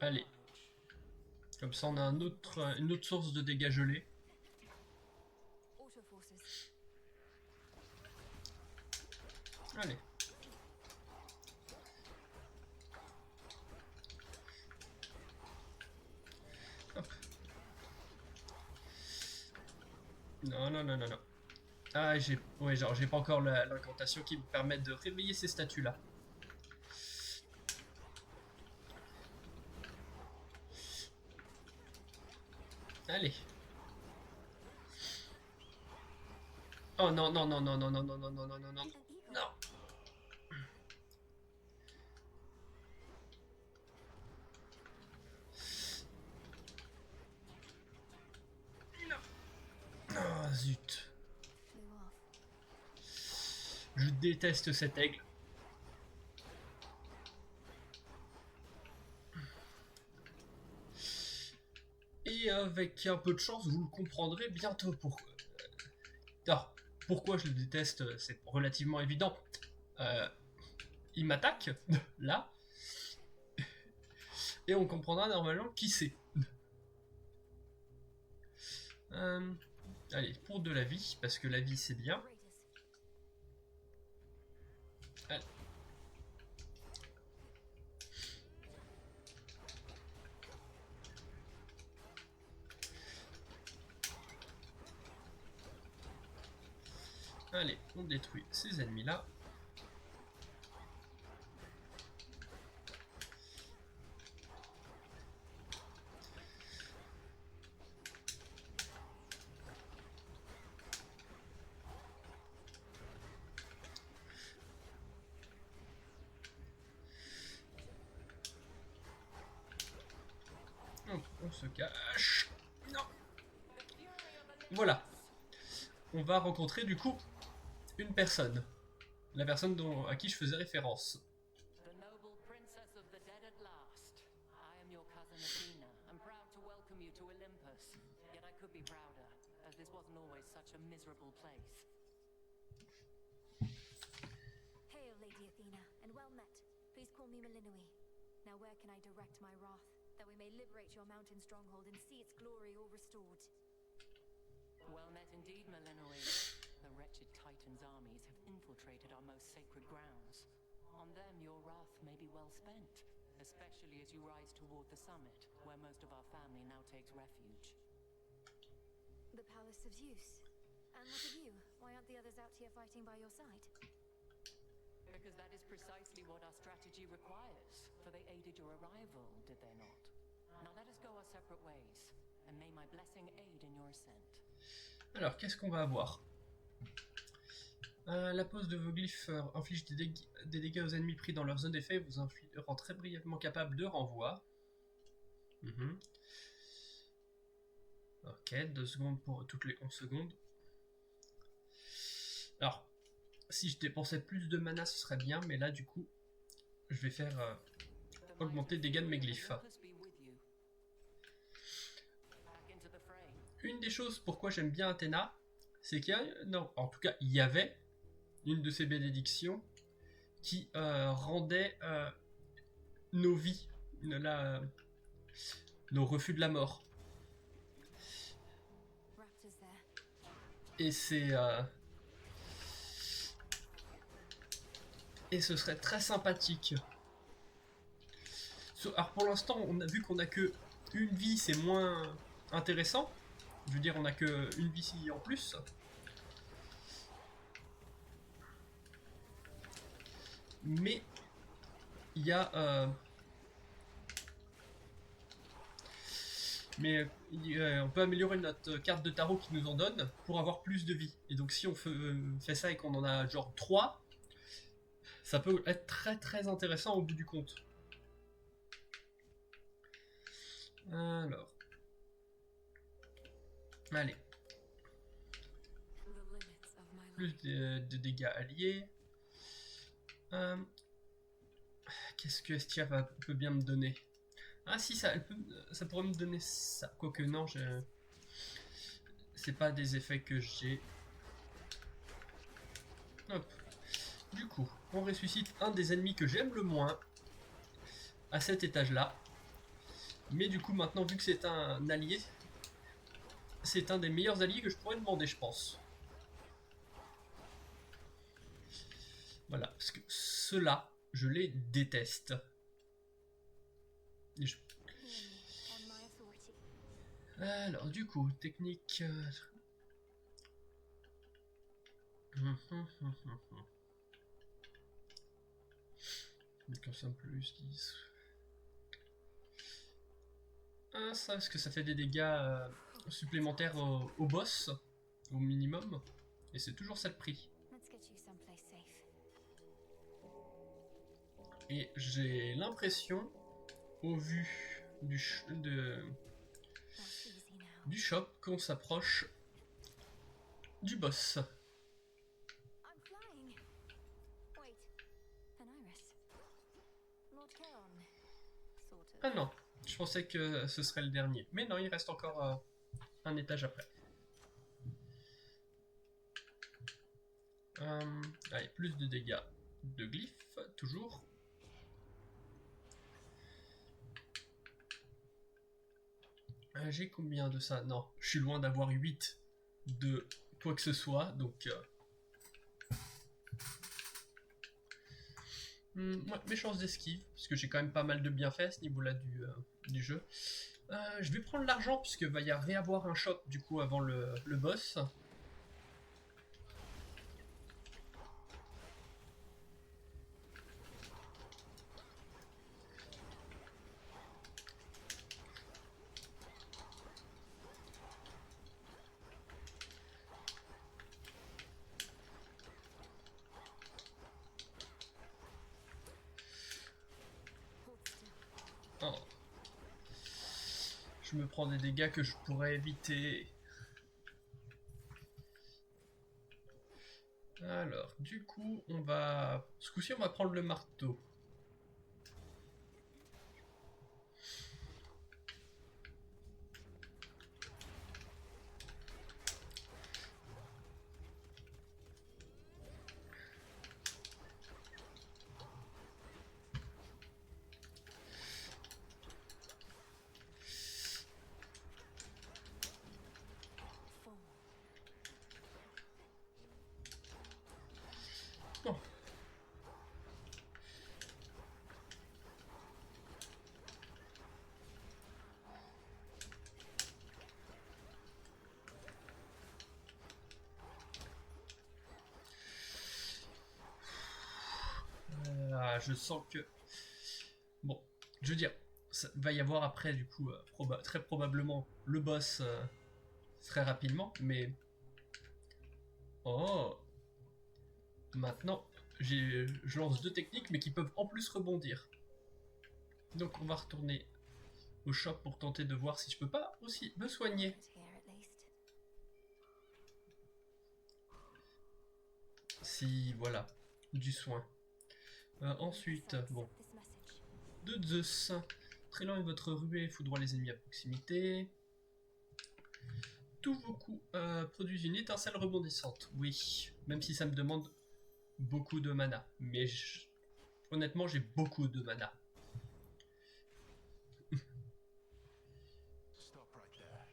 Allez. Comme ça, on a une autre source de dégâts gelés. Allez. Hop. Non, non, non, non, non. Ah, ouais, genre, j'ai pas encore l'incantation qui me permet de réveiller ces statues-là. Allez. Oh non, non, non, non, non, non, non, non, non, non, non, non, non. Oh, zut. Je déteste cet aigle. Et avec un peu de chance, vous le comprendrez bientôt pourquoi. Alors, pourquoi je le déteste, c'est relativement évident. Il m'attaque, là. Et on comprendra normalement qui c'est. Allez, pour de la vie, parce que la vie c'est bien. Allez. Allez, on détruit ces ennemis-là. On se cache. Non. Voilà. On va rencontrer du coup une personne. La personne à qui je faisais référence. The noble princess of the dead at last. I am your cousin Athena, and proud to welcome you to Olympus. Yet I could be prouder, as this wasn't always such a miserable place. Hail, Lady Athena, and well met. Please call me Melinoe. Now where can I direct my wrath, that we may liberate your mountain stronghold and see its glory all restored? Well met indeed, Melinoe. The wretched Titan's armies have infiltrated our most sacred grounds. On them your wrath may be well spent, especially as you rise toward the summit, where most of our family now takes refuge. The Palace of Zeus. And what of you? Why aren't the others out here fighting by your side? Because that is precisely what our strategy requires, for they aided your arrival, did they not? Now let us go our separate ways, and may my blessing aid in your ascent. Alors, qu'est-ce qu'on va avoir? La pose de vos glyphes inflige des dégâts aux ennemis pris dans leur zone d'effet et vous rend très brièvement capable de renvoi. Ok, 2 secondes pour toutes les 11 secondes. Alors, si je dépensais plus de mana, ce serait bien, mais là, du coup, je vais faire augmenter les dégâts de mes glyphes. Une des choses pourquoi j'aime bien Athéna, c'est qu'il y a, non, en tout cas, il y avait une de ces bénédictions qui rendait nos vies, nos refus de la mort. Et c'est et ce serait très sympathique Alors pour l'instant, on a vu qu'on a que une vie, c'est moins intéressant. Je veux dire, on a que une vie en plus. Mais il y a... on peut améliorer notre carte de tarot qui nous en donne pour avoir plus de vie. Et donc si on fait ça et qu'on en a genre 3, ça peut être très très intéressant au bout du compte. Alors. Allez. Plus de dégâts alliés. Qu'est-ce que Estia peut bien me donner? Ah si, ça pourrait me donner ça. Quoique non, c'est pas des effets que j'ai. Hop. Du coup, on ressuscite un des ennemis que j'aime le moins à cet étage-là. Mais du coup, maintenant, vu que c'est un allié, c'est un des meilleurs alliés que je pourrais demander, je pense. Voilà, parce que ceux-là, je les déteste. Et alors, du coup, technique... Comme ça, plus 10... Ah, ça, parce que ça fait des dégâts supplémentaires au boss, au minimum. Et c'est toujours ça le prix. Et j'ai l'impression, au vu du shop, qu'on s'approche du boss. Ah non, je pensais que ce serait le dernier. Mais non, il reste encore un étage après. Allez, plus de dégâts de glyphes, toujours. J'ai combien de ça? Non, je suis loin d'avoir 8 de quoi que ce soit, donc... ouais, mes chances d'esquive, parce que j'ai quand même pas mal de bienfaits à ce niveau-là du jeu. Je vais prendre l'argent, puisque va y réavoir un shop, du coup, avant le boss. Oh. Je me prends des dégâts que je pourrais éviter. Alors, du coup, ce coup-ci, on va prendre le marteau. Je sens que... Bon, je veux dire, ça va y avoir après, du coup, très probablement le boss très rapidement, mais... Oh! Maintenant, je lance 2 techniques, mais qui peuvent en plus rebondir. Donc on va retourner au shop pour tenter de voir si je peux pas aussi me soigner. Si, voilà, du soin. Ensuite, bon, de Zeus, très lent est votre ruée, foudroie les ennemis à proximité. Tous vos coups produisent une étincelle rebondissante. Oui, même si ça me demande beaucoup de mana. Mais honnêtement, j'ai beaucoup de mana. Stop right there.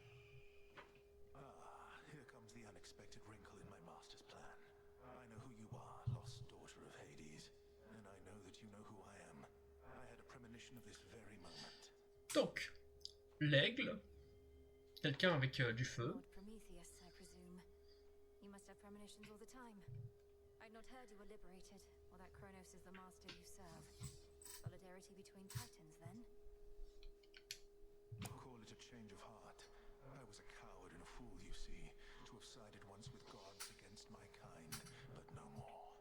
Ah, here comes the unexpected wrinkle in my master's plan. I know who you are, lost daughter of Hades, and I know that you know who I am. I had a premonition anticipation of this very moment. Donc, l'aigle, quelqu'un avec du feu. Lord Prometheus, I presume. You must have premonitions all the time. I'd not heard you were liberated, or that Kronos is the master you serve. Solidarity between titans, then? Call it a change of heart. I was a coward and a fool, you see, to have sided once with gods against my kind, but no more.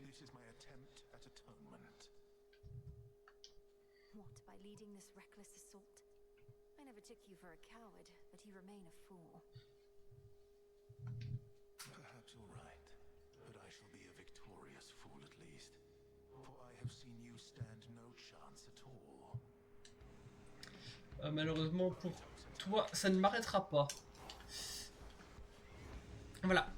This is my attempt at atonement. What, by leading this reckless assault? I never took you for a coward, but you remain a fool. Perhaps you're right, but I shall be a victorious fool at least. For I have seen you stand no chance at all. Malheureusement pour toi, ça ne m'arrêtera pas. Voilà.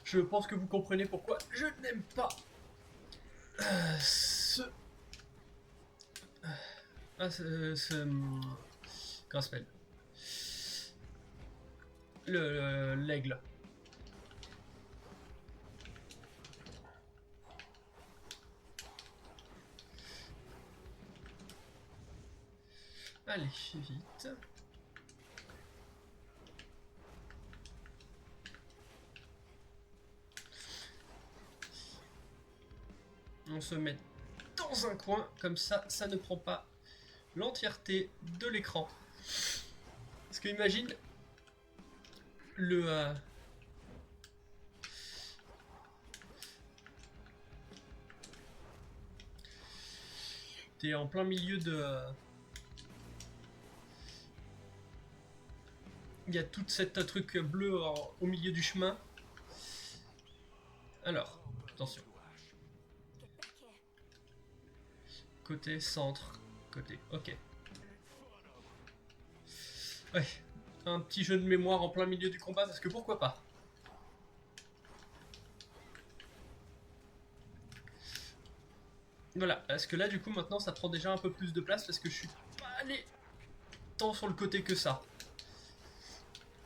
Je pense que vous comprenez pourquoi je n'aime pas comment ça s'appelle, l'aigle. Allez, vite. On se met dans un coin, comme ça, ça ne prend pas l'entièreté de l'écran. Parce que imagine le t'es en plein milieu de il y a toute cette truc bleu au milieu du chemin. Alors, attention. Côté, centre, côté, ok. Ouais, un petit jeu de mémoire en plein milieu du combat, parce que pourquoi pas. Voilà, parce que là du coup maintenant ça prend déjà un peu plus de place parce que je suis pas allé tant sur le côté que ça.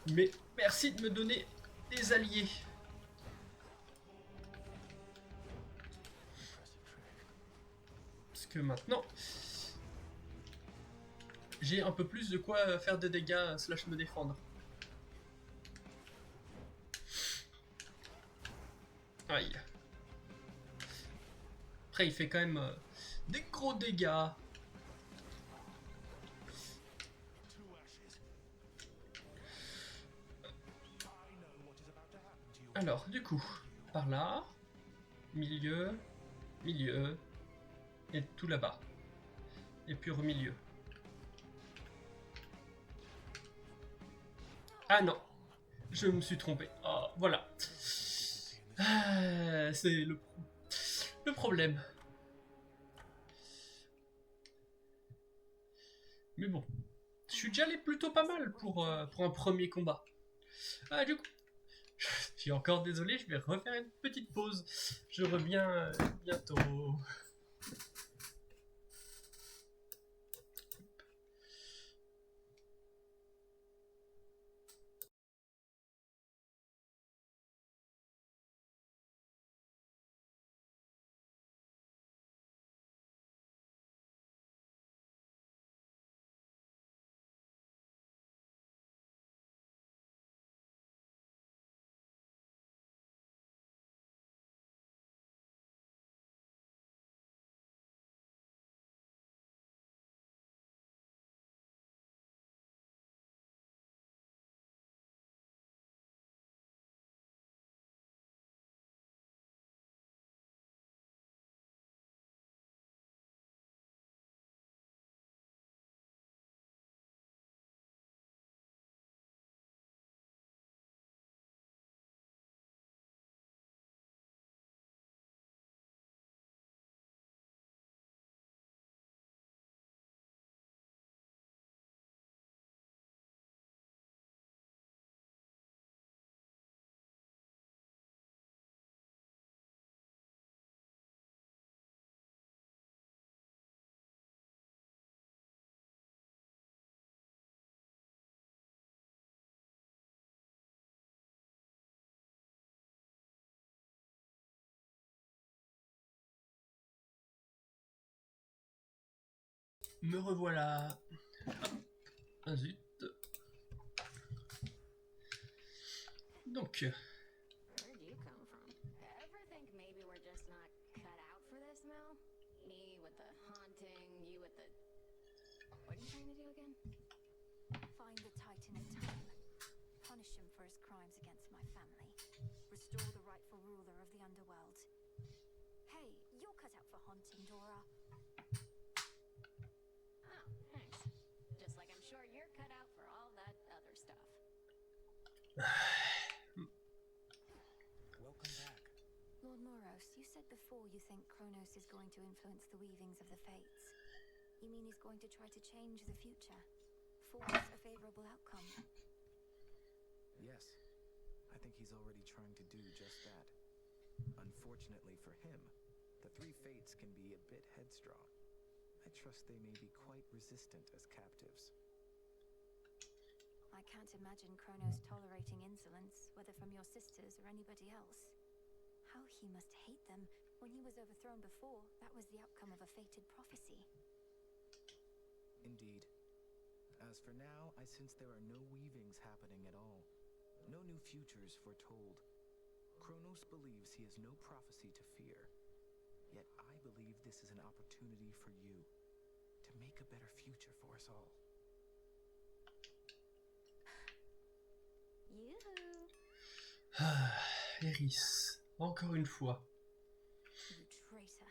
Mais merci de me donner des alliés. Parce que maintenant, j'ai un peu plus de quoi faire des dégâts slash me défendre. Aïe. Après, il fait quand même des gros dégâts. Alors, du coup, par là, milieu, milieu, et tout là-bas. Et puis au milieu. Ah non, je me suis trompé. Oh, voilà. Ah, c'est le problème. Mais bon, je suis déjà allé plutôt pas mal pour un premier combat. Ah, du coup, je suis encore désolé, je vais refaire une petite pause. Je reviens bientôt. Me revoilà. Ah zut. Donc, Where'd you come from? Ever think maybe we're just not cut out for this, Mel? Me with the haunting, you with the... What are you trying to do again? Find the Titan in time. Punish him for his crimes against my family. Restore the rightful ruler of the underworld. Hey, you're cut out for haunting, Dora. Oh, thanks. Just like I'm sure you're cut out for all that other stuff. Welcome back. Lord Moros, you said before you think Kronos is going to influence the weavings of the fates. You mean he's going to try to change the future? Force a favorable outcome? Yes, I think he's already trying to do just that. Unfortunately for him, the three fates can be a bit headstrong. I trust they may be quite resistant as captives. I can't imagine Kronos tolerating insolence, whether from your sisters or anybody else. How he must hate them. When he was overthrown before, that was the outcome of a fated prophecy. Indeed. As for now, I sense there are no weavings happening at all. No new futures foretold. Kronos believes he has no prophecy to fear. Yet I believe this is an opportunity for you to make a better future for us all. Yoo-hoo! Eris, encore une fois. You traitor.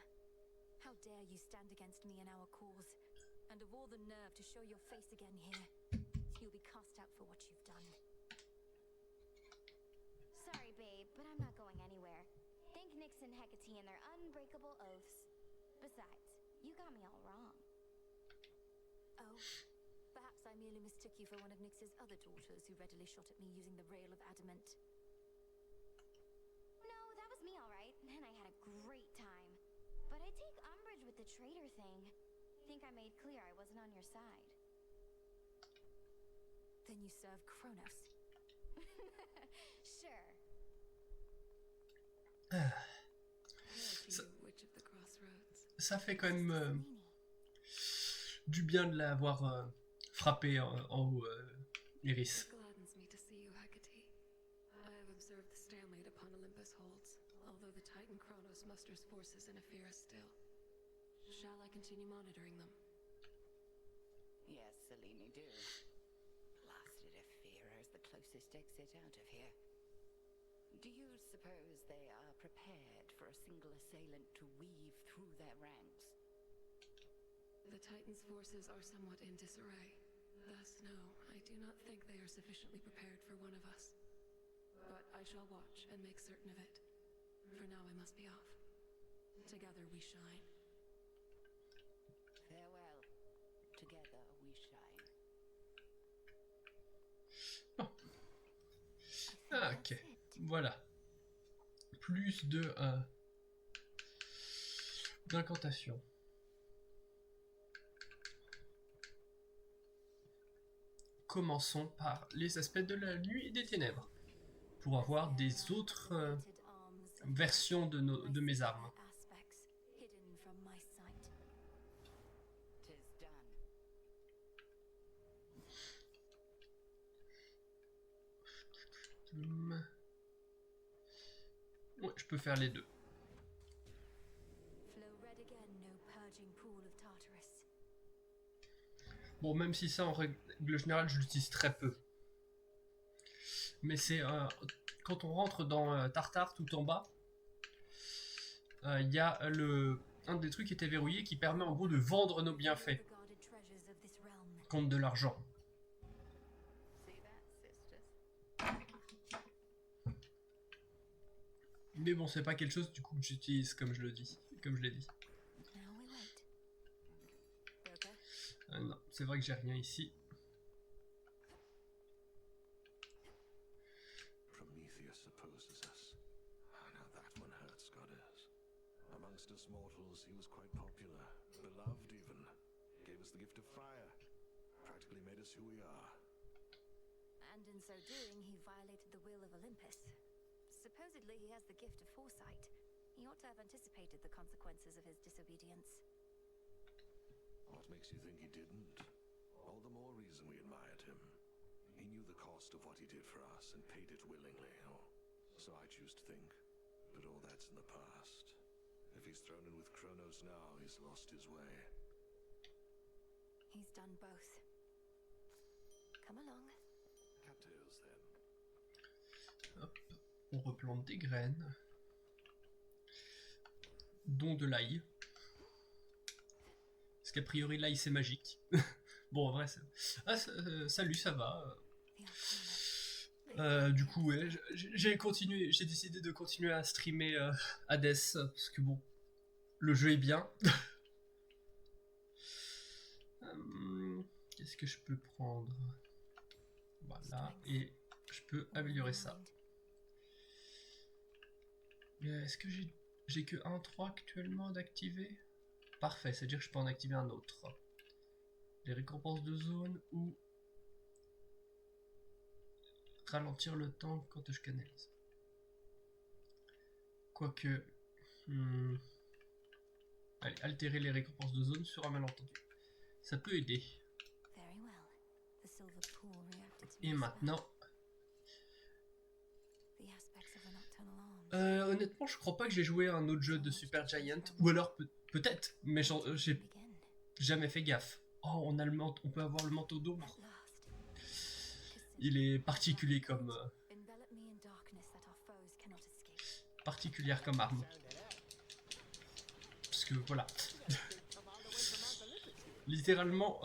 How dare you stand against me and our cause? And of all the nerve to show your face again here. You'll be cast out for what you've done. Sorry, babe, but I'm not going anywhere. Thank Nyx and Hecate and their unbreakable oaths. Besides, you got me all wrong. Oh, perhaps I merely mistook you for one of Nyx's other daughters who readily shot at me using the rail of adamant. No, that was me all right, and I had a great time. But I take umbrage with the traitor thing. Think I made clear I wasn't on your side. Then you serve Kronos. Sure. Ça fait quand même du bien de l'avoir frappé en haut, Iris. It gladdens me to see you, Hecate. I have observed the stalemate upon Olympus holds, although the Titan Kronos musters forces in Ephyra still. Shall I continue monitoring them? Yes, Selene, do. Blasted Ephyra is the closest exit out of here. Do you suppose they are prepared for a single assailant to weave through their ranks? The Titan's forces are somewhat in disarray. Thus, no, I do not think they are sufficiently prepared for one of us. But I shall watch and make certain of it. For now I must be off. Together we shine. Farewell. Together we shine. Ah, ok, voilà. Plus de d'incantation. Commençons par les aspects de la nuit et des ténèbres, pour avoir des autres versions de mes armes. Hidden from my sight. Tis done. Ouais, je peux faire les deux. Flow red again, no purging pool of Tartarus. Bon, même si ça, en règle générale, je l'utilise très peu. Mais c'est quand on rentre dans Tartare, tout en bas, il y a un des trucs qui était verrouillé qui permet en gros de vendre nos bienfaits contre de l'argent. Mais bon, c'est pas quelque chose du coup que j'utilise comme je l'ai dit. Non, c'est vrai que j'ai rien ici. Prometheus opposes us. Oh, now that one hurts, goddess. Amongst us mortals, he was quite popular, beloved even. Gave us the gift of fire. Practically made us who we are. And in so doing, he violated the will of Olympus. Supposedly, he has the gift of foresight. He ought to have anticipated the consequences of his disobedience. What makes you think he didn't? All the more reason we admired him. He knew the cost of what he did for us and paid it willingly, or so I choose to think. But all that's in the past. If he's thrown in with Kronos now, he's lost his way. He's done both. Come along. Cattails, then. Hop, on replante des graines. Dont de l'ail. Parce qu'a priori l'ail c'est magique. Bon en vrai c'est... Ah salut, ça va. Du coup ouais, j'ai décidé de continuer à streamer Hades parce que bon, le jeu est bien. Qu'est-ce que je peux prendre? Voilà, et je peux améliorer ça. Est-ce que j'ai que 1-3 actuellement d'activer? Parfait, c'est-à-dire que je peux en activer un autre. Les récompenses de zone ou ralentir le temps quand je canalise. Quoique... Allez, altérer les récompenses de zone sur un malentendu. Ça peut aider. Et maintenant... honnêtement, je crois pas que j'ai joué à un autre jeu de Super Giant. Ou alors peut-être, mais j'ai jamais fait gaffe. Oh, on peut avoir le manteau d'ombre. Il est particulier comme... particulière comme arme. Parce que voilà. Littéralement...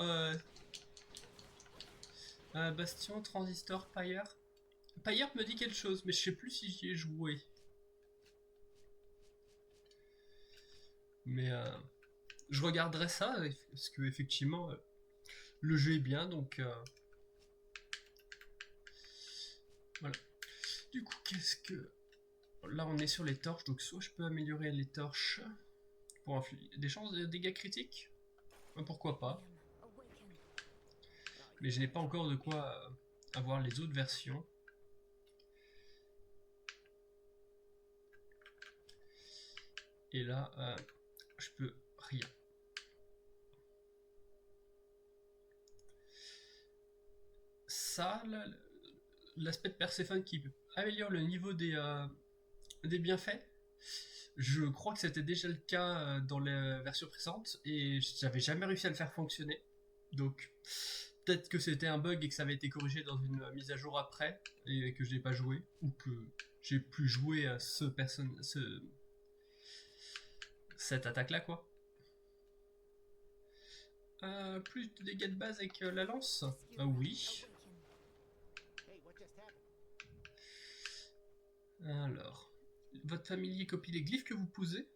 Bastion, Transistor, Pyre. Pyre me dit quelque chose, mais je sais plus si j'y ai joué. Mais je regarderai ça, parce que effectivement, le jeu est bien, donc... voilà. Du coup, qu'est-ce que... Là, on est sur les torches, donc soit je peux améliorer les torches pour infliger des chances de dégâts critiques. Pourquoi pas. Mais je n'ai pas encore de quoi avoir les autres versions. Et là, je peux rien. Ça, l'aspect de Perséphone qui améliore le niveau des bienfaits, je crois que c'était déjà le cas dans les versions précédentes et j'avais jamais réussi à le faire fonctionner. Donc, peut-être que c'était un bug et que ça avait été corrigé dans une mise à jour après et que je n'ai pas joué, ou que j'ai plus joué à cette attaque-là, quoi. Plus de dégâts de base avec la lance? Oui. Alors, votre familier copie les glyphes que vous posez.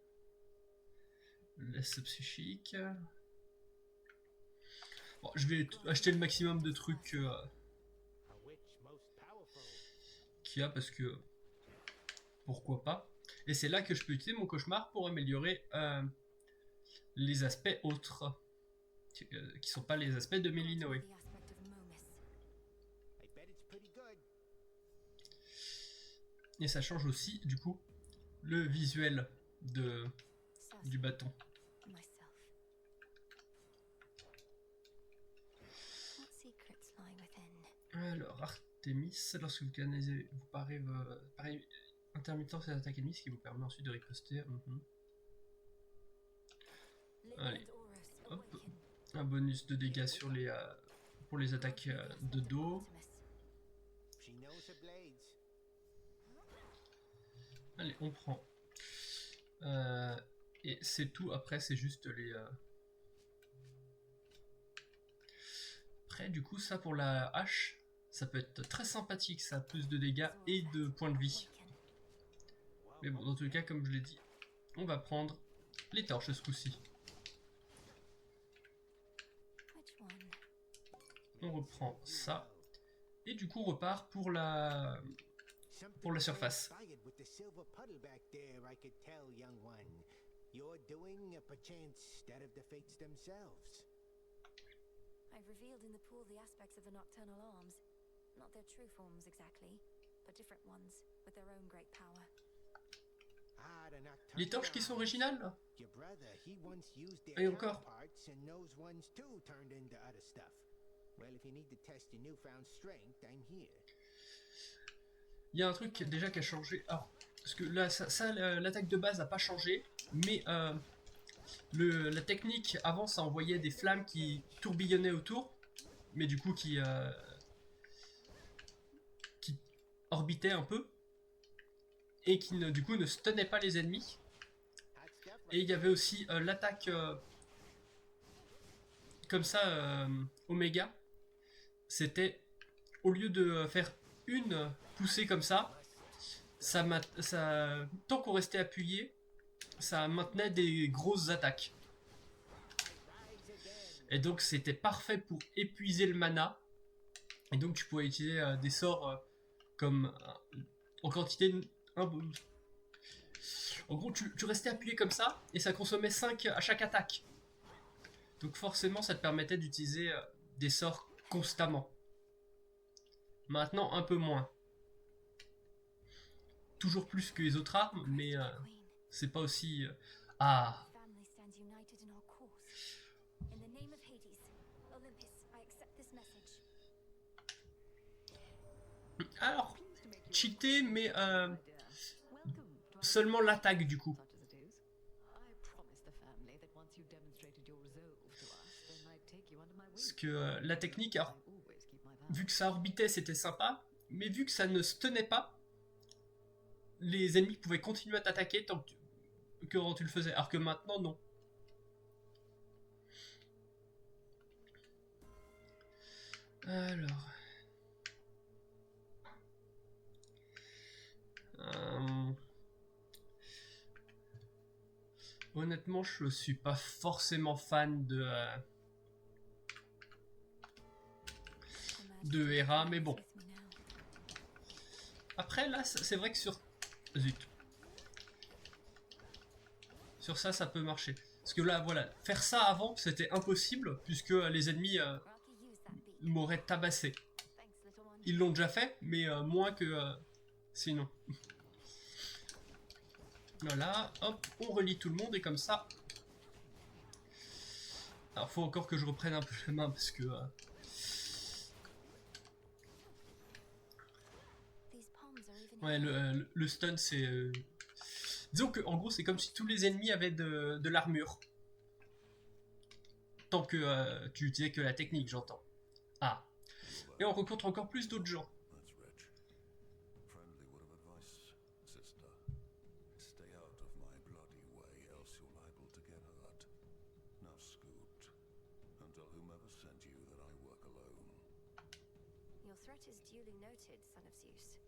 Laisse psychique. Bon, je vais acheter le maximum de trucs qu'il y a parce que pourquoi pas. Et c'est là que je peux utiliser mon cauchemar pour améliorer les aspects autres qui sont pas les aspects de Melinoé. Et ça change aussi du coup le visuel du bâton. Alors Artemis, lorsque vous canalisez, vous parez intermittence et attaque ennemie, ce qui vous permet ensuite de riposter. Allez, hop, un bonus de dégâts sur pour les attaques de dos. Allez, on prend. Et c'est tout. Après, c'est juste les. Après, du coup, ça pour la hache, ça peut être très sympathique. Ça a plus de dégâts et de points de vie. Mais bon, dans tous les cas, comme je l'ai dit, on va prendre les torches ce coup-ci. On reprend ça. Et du coup, on repart pour la surface. I've revealed in the pool the aspects of the nocturnal arms. Not their true forms exactly, but different ones, with their own great power. Les torches qui sont originales là. Your brother, he once used their Et encore. counterparts, and those ones too turned into other stuff. Well, if you need to test your newfound strength, I'm here. Il y a un truc déjà qui a changé. Alors, parce que là, l'attaque de base n'a pas changé, mais la technique avant, ça envoyait des flammes qui tourbillonnaient autour, mais du coup qui orbitaient un peu et qui du coup ne stunnaient pas les ennemis. Et il y avait aussi l'attaque comme ça, Oméga. C'était au lieu de faire une poussée comme ça, tant qu'on restait appuyé, ça maintenait des grosses attaques. Et donc c'était parfait pour épuiser le mana. Et donc tu pouvais utiliser des sorts comme en quantité. En gros, tu restais appuyé comme ça et ça consommait 5 à chaque attaque. Donc forcément, ça te permettait d'utiliser des sorts constamment. Maintenant, un peu moins. Toujours plus que les autres armes, mais c'est pas aussi... Ah. Family stands united in our cause. In the name of Hades, Olympus, I accept this message. Alors, cheaté, mais seulement l'attaque du coup. Parce que la technique, alors, vu que ça orbitait, c'était sympa, mais vu que ça ne se tenait pas, les ennemis pouvaient continuer à t'attaquer tant que quand tu le faisais, alors que maintenant, non. Alors... Honnêtement, je suis pas forcément fan de Hera, mais bon. Après, là, c'est vrai que sur... Zut. Sur ça, ça peut marcher. Parce que là, voilà, faire ça avant, c'était impossible, puisque les ennemis m'auraient tabassé. Ils l'ont déjà fait, mais moins que sinon. Voilà, hop, on relie tout le monde, et comme ça... Alors, faut encore que je reprenne un peu la main, parce que... Ouais, le stun, c'est... Disons que, en gros, c'est comme si tous les ennemis avaient de l'armure. Tant que tu utilisais que la technique, j'entends. Ah. Et on rencontre encore plus d'autres gens. Your threat is duly noted, son of Zeus.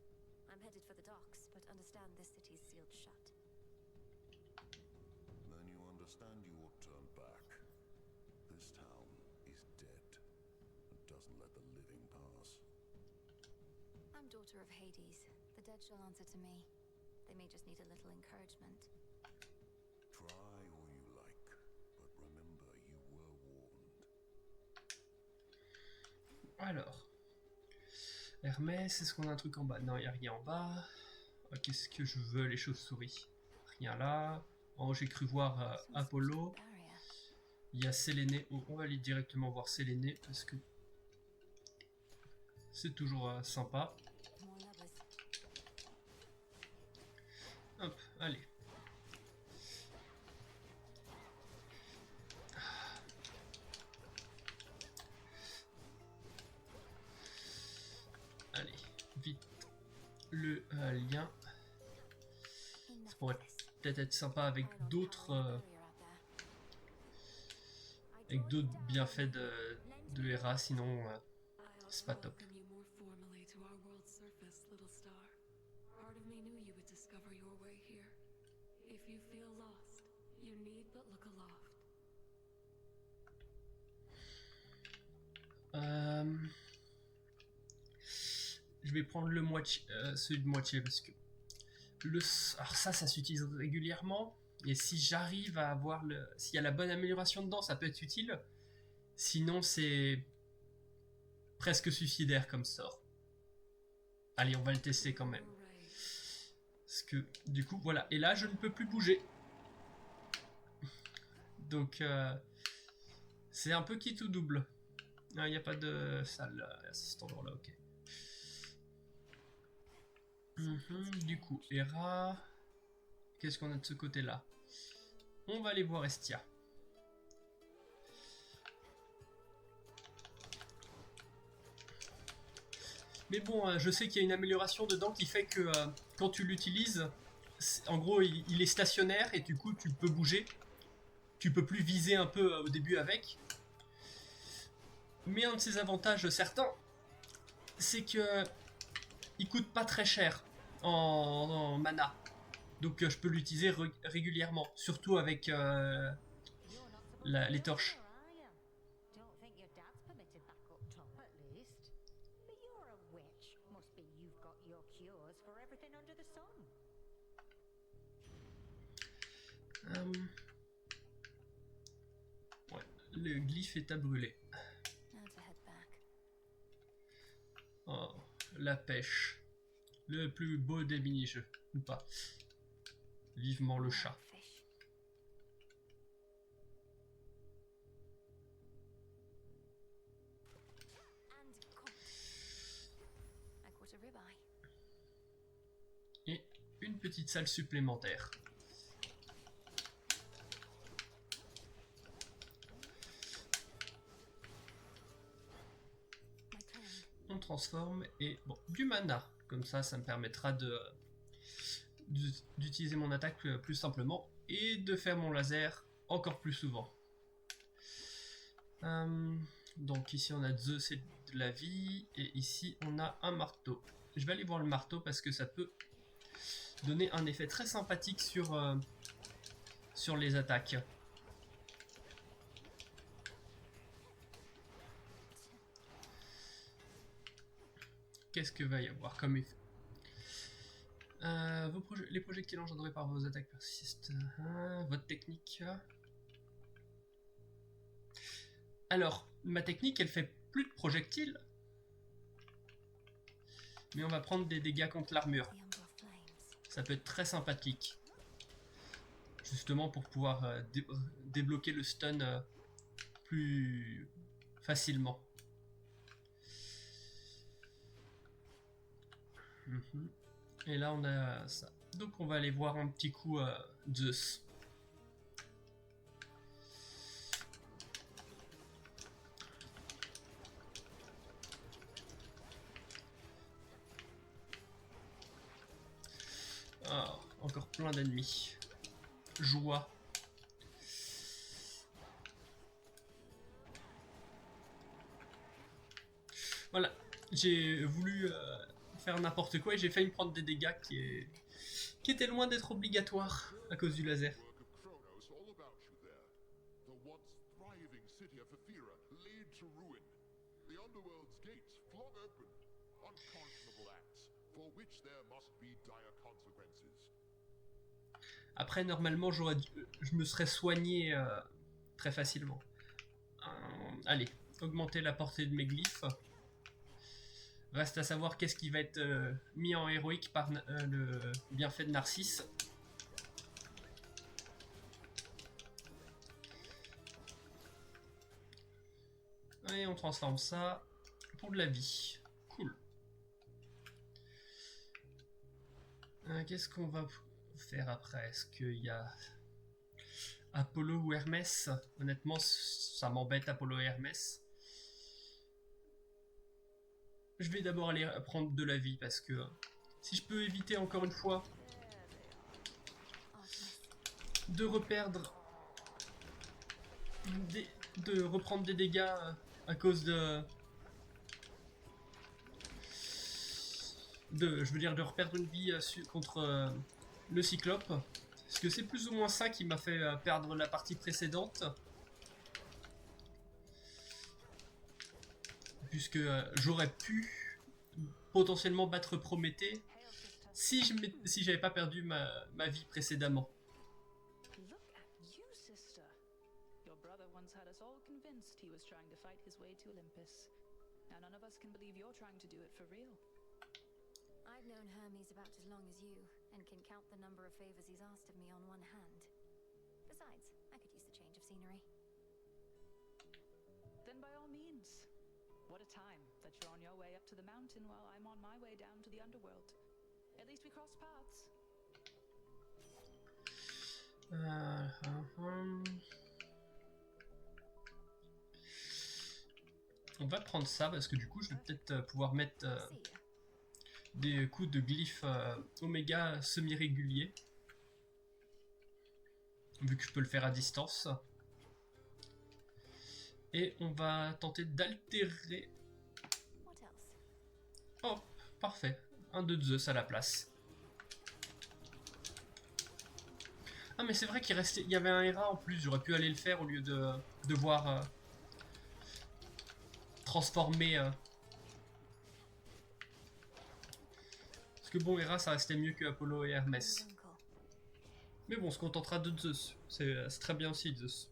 I'm headed for the docks, but understand this city's sealed shut. Then you understand you ought to turn back. This town is dead and doesn't let the living pass. I'm daughter of Hades. The dead shall answer to me. They may just need a little encouragement. Try all you like, but remember you were warned. Alors... Hermès, est-ce qu'on a un truc en bas? Non, il n'y a rien en bas. Qu'est-ce que je veux, les chauves-souris? Rien là. Oh, j'ai cru voir Apollo. Il y a Séléné. Oh, on va aller directement voir Séléné parce que c'est toujours sympa. Hop, allez. Allez, vite le lien. Ça pourrait peut-être être sympa avec d'autres bienfaits de Hera, sinon c'est pas top. Je vais prendre le moitié, celui de moitié parce que alors ça s'utilise régulièrement et si j'arrive à avoir s'il y a la bonne amélioration dedans, ça peut être utile. Sinon, c'est presque suicidaire comme sort. Allez, on va le tester quand même. Parce que du coup, voilà. Et là, je ne peux plus bouger. Donc, c'est un peu qui tout double. Il n'y a pas de salle à cet endroit-là, ok. Du coup, Hera. Qu'est-ce qu'on a de ce côté-là? On va aller voir Estia. Mais bon, je sais qu'il y a une amélioration dedans qui fait que quand tu l'utilises, en gros, il est stationnaire et du coup, tu peux bouger. Tu peux plus viser un peu au début avec. Mais un de ses avantages certains, c'est que il coûte pas très cher en mana. Donc je peux l'utiliser régulièrement, surtout avec les torches. Don't think your dad's permitted back up top, at least. But you're a witch. Must be you've got your cures for everything under the sun. Ouais, le glyphe est à brûler. Oh, la pêche. Le plus beau des mini-jeux, ou pas. Vivement le chat. Et une petite salle supplémentaire. On transforme et bon, du mana. Comme ça me permettra d'utiliser mon attaque plus simplement et de faire mon laser encore plus souvent. Donc ici on a Zeus et de la vie et ici on a un marteau. Je vais aller voir le marteau parce que ça peut donner un effet très sympathique sur les attaques. Qu'est-ce que va y avoir comme effet? Les projectiles engendrés par vos attaques persistent. Votre technique. Alors, ma technique, elle fait plus de projectiles. Mais on va prendre des dégâts contre l'armure. Ça peut être très sympathique. Justement pour pouvoir débloquer le stun plus facilement. Et là on a ça. Donc on va aller voir un petit coup Zeus. Ah, encore plein d'ennemis. Joie. Voilà, j'ai voulu faire n'importe quoi et j'ai failli me prendre des dégâts qui étaient loin d'être obligatoires à cause du laser. Après, normalement, je me serais soigné très facilement. Allez, augmenter la portée de mes glyphes. Reste à savoir qu'est-ce qui va être mis en héroïque par le bienfait de Narcisse. Et on transforme ça pour de la vie. Cool. Qu'est-ce qu'on va faire après? Est-ce qu'il y a Apollo ou Hermès? Honnêtement, ça m'embête Apollo et Hermès. Je vais d'abord aller prendre de la vie parce que si je peux éviter encore une fois de reprendre des dégâts à cause de reperdre une vie contre le Cyclope, parce que c'est plus ou moins ça qui m'a fait perdre la partie précédente. Puisque j'aurais pu potentiellement battre Prométhée si j'avais pas perdu ma vie précédemment. Look at you, sister. Your brother once had us all convinced he was trying to fight his way to Olympus. Now none of us can believe you're trying to do it for real. I've known Hermes about as long as you, and can count the number of favors he's asked of me on one hand. Besides, I could use the change of scenery. Then by all means. What a time that you're on your way up to the mountain while I'm on my way down to the underworld. At least we crossed paths. On va prendre ça parce que du coup je vais peut-être pouvoir mettre des coups de glyphes oméga semi-réguliers. Vu que je peux le faire à distance. Et on va tenter d'altérer. Oh, parfait. Un de Zeus à la place. Ah mais c'est vrai qu'il restait, il y avait un Hera en plus, j'aurais pu aller le faire au lieu de devoir transformer. Parce que bon, Hera ça restait mieux que Apollo et Hermès. Mais bon, on se contentera de Zeus, c'est très bien aussi Zeus.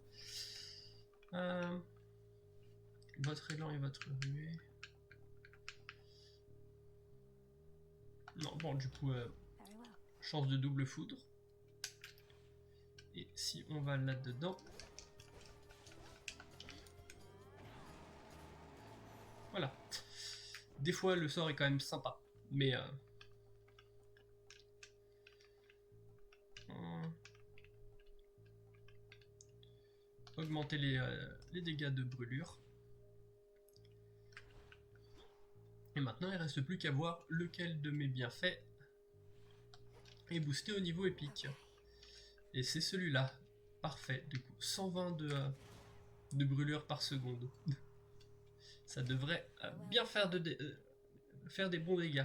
Votre élan et votre ruée. Non, bon, du coup, chance de double foudre. Et si on va là-dedans. Voilà. Des fois, le sort est quand même sympa. Mais... augmenter les dégâts de brûlure. Et maintenant, il ne reste plus qu'à voir lequel de mes bienfaits est boosté au niveau épique. Et c'est celui-là. Parfait. Du coup, 120 de brûlure par seconde. Ça devrait bien faire, faire des bons dégâts.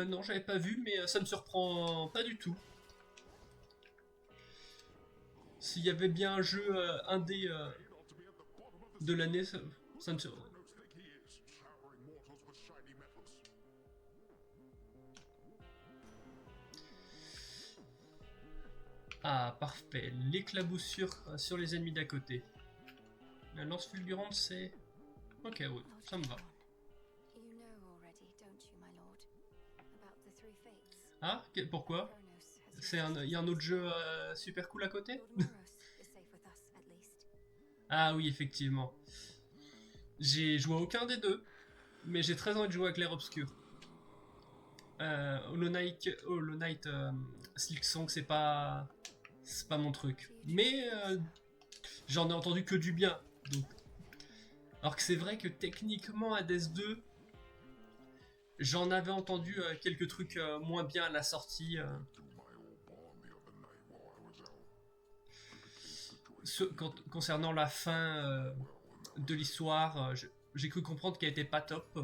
Non, j'avais pas vu, mais ça me surprend pas du tout. S'il y avait bien un jeu indé de l'année, ça me surprend. Ah, parfait. L'éclaboussure sur les ennemis d'à côté. La lance fulgurante, c'est... Ok, oui, ça me va. Ah, pourquoi? Il y a un autre jeu super cool à côté? Ah oui, effectivement. J'ai joué à aucun des deux, mais j'ai très envie de jouer à Clair Obscur. Hollow Knight Silksong, c'est pas mon truc. Mais j'en ai entendu que du bien. Donc. Alors que c'est vrai que techniquement, Hades 2... J'en avais entendu quelques trucs moins bien à la sortie. Concernant la fin de l'histoire, j'ai cru comprendre qu'elle était pas top.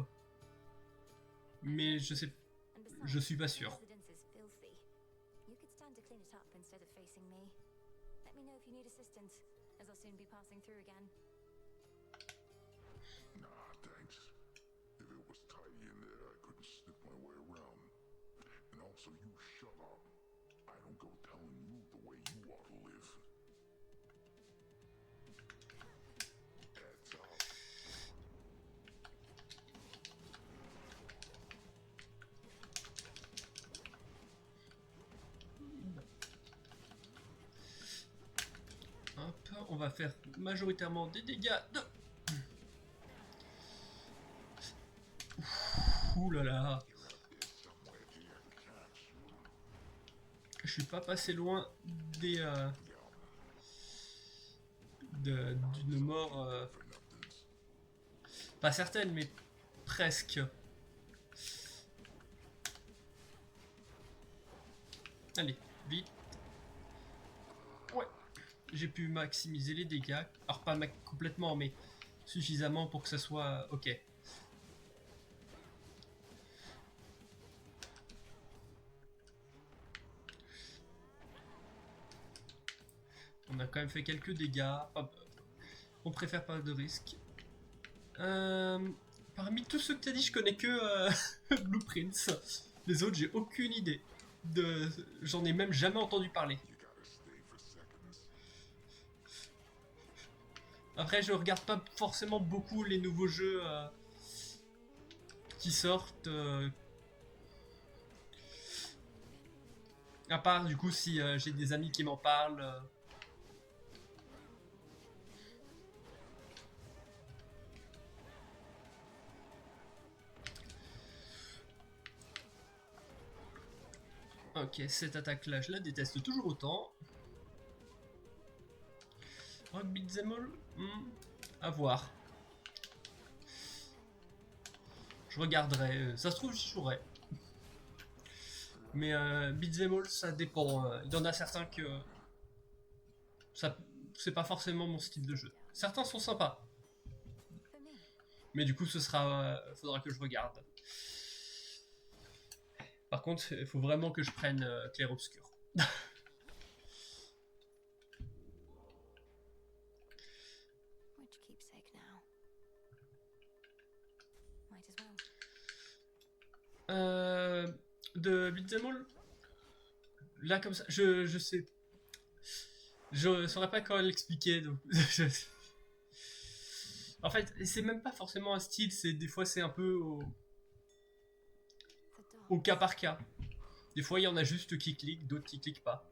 Mais je suis pas sûr. So you shut up. I don't go telling you the way you ought to live. Heads up. Hop, on va faire majoritairement des dégâts de... Ouh là là. Je suis pas passé loin des d'une mort pas certaine mais presque. Allez, vite. Ouais, j'ai pu maximiser les dégâts. Alors pas complètement mais suffisamment pour que ça soit ok. On a quand même fait quelques dégâts. On préfère pas de risques. Parmi tous ceux que t'as dit, je connais que Blueprints. Les autres, j'ai aucune idée. J'en ai même jamais entendu parler. Après, je regarde pas forcément beaucoup les nouveaux jeux qui sortent. À part, du coup, si j'ai des amis qui m'en parlent. Ok, cette attaque-là, je la déteste toujours autant. Rock Beat'em All, à voir. Je regarderai, ça se trouve j'y jouerai. Mais Beat'em All, ça dépend. Il y en a certains que ça, c'est pas forcément mon style de jeu. Certains sont sympas. Mais du coup, ce sera, faudra que je regarde. Par contre, il faut vraiment que je prenne clair-obscur. De Beat'em All, là comme ça, je sais, je saurais pas comment l'expliquer. Donc, en fait, c'est même pas forcément un style, c'est des fois c'est un peu au cas par cas. Des fois il y en a juste qui cliquent, d'autres qui cliquent pas.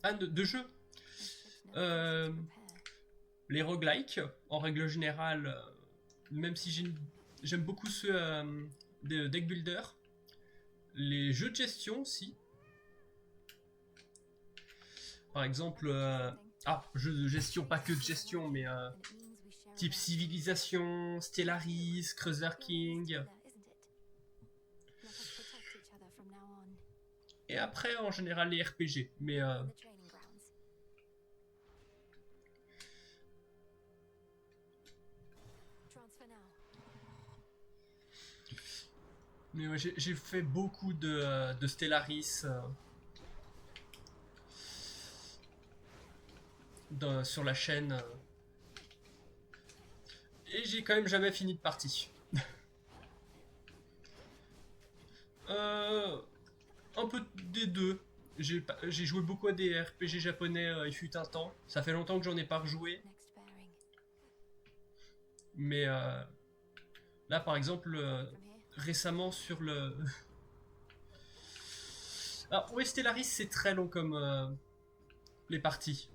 Ah, de jeu. Les roguelikes, en règle générale, même si j'aime beaucoup ceux de deck builder, les jeux de gestion aussi. Par exemple, jeux de gestion, pas que de gestion, mais type Civilisation, Stellaris, Crusader King. Et après, en général, les RPG. Mais ouais, j'ai fait beaucoup de Stellaris sur la chaîne. Et j'ai quand même jamais fini de partie. Un peu des deux. J'ai joué beaucoup à des RPG japonais, il fut un temps. Ça fait longtemps que j'en ai pas rejoué. Mais là, par exemple, récemment sur le... Alors, oui, Stellaris, c'est très long comme les parties.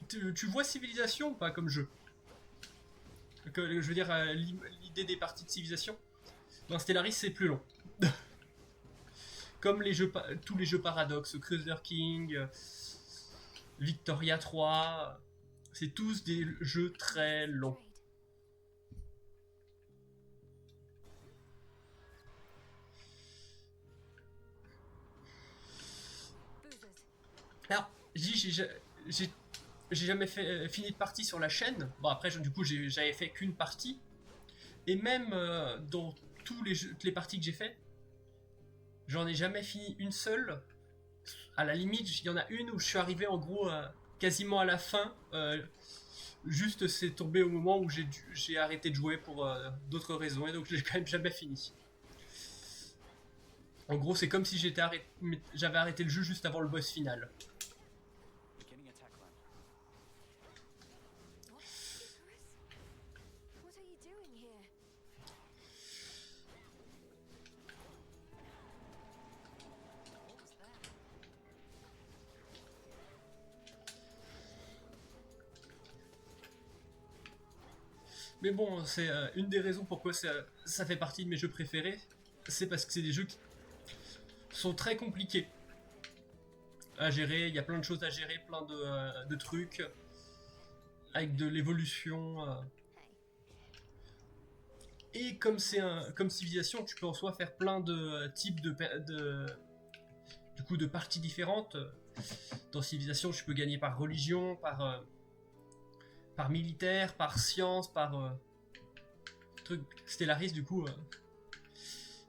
Tu vois Civilisation ou pas comme jeu? Je veux dire, l'idée des parties de Civilisation. Dans Stellaris, c'est plus long. Comme tous les jeux Paradox, Crusader King, Victoria 3, c'est tous des jeux très longs. Alors, j'ai jamais fini de partie sur la chaîne. Bon, après, du coup, j'avais fait qu'une partie. Et même dans toutes les parties que j'ai fait, j'en ai jamais fini une seule. À la limite, il y en a une où je suis arrivé en gros quasiment à la fin. Juste, c'est tombé au moment où j'ai arrêté de jouer pour d'autres raisons. Et donc, j'ai quand même jamais fini. En gros, c'est comme si j'avais arrêté le jeu juste avant le boss final. Mais bon, c'est une des raisons pourquoi ça fait partie de mes jeux préférés. C'est parce que c'est des jeux qui sont très compliqués à gérer. Il y a plein de choses à gérer, plein de trucs. Avec de l'évolution. Et comme comme Civilisation, tu peux en soi faire plein de types de parties différentes. Dans Civilisation, tu peux gagner par religion, par militaire, par science, par truc. Stellaris, du coup,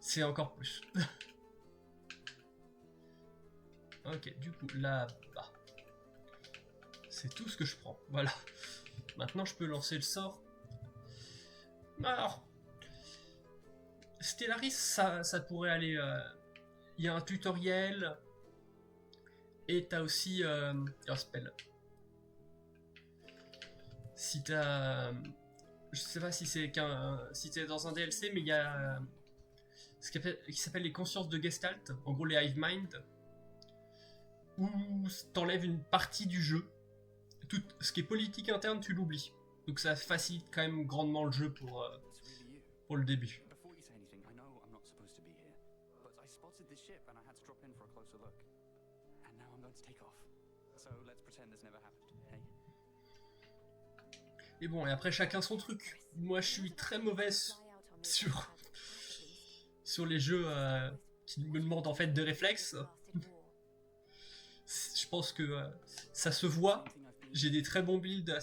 c'est encore plus. Ok, du coup, là-bas. C'est tout ce que je prends. Voilà. Maintenant, je peux lancer le sort. Alors, Stellaris, ça pourrait aller. Il y a un tutoriel. Et t'as aussi. Spell. Si t'as. Je sais pas si c'est si t'es dans un DLC, mais il y a. Ce qui s'appelle les consciences de Gestalt. En gros, les Hive Mind. Où t'enlèves une partie du jeu. Tout ce qui est politique interne, tu l'oublies. Donc ça facilite quand même grandement le jeu pour le début. Before you say anything, I know I'm not supposed to be here, but I spotted this ship and I had to drop in for a closer look. And now I'm going to take off. So let's pretend this never happened, hey? Et bon, et après chacun son truc. Moi je suis très mauvaise sur les jeux qui me demandent en fait des réflexes. Je pense que ça se voit. J'ai des très bons builds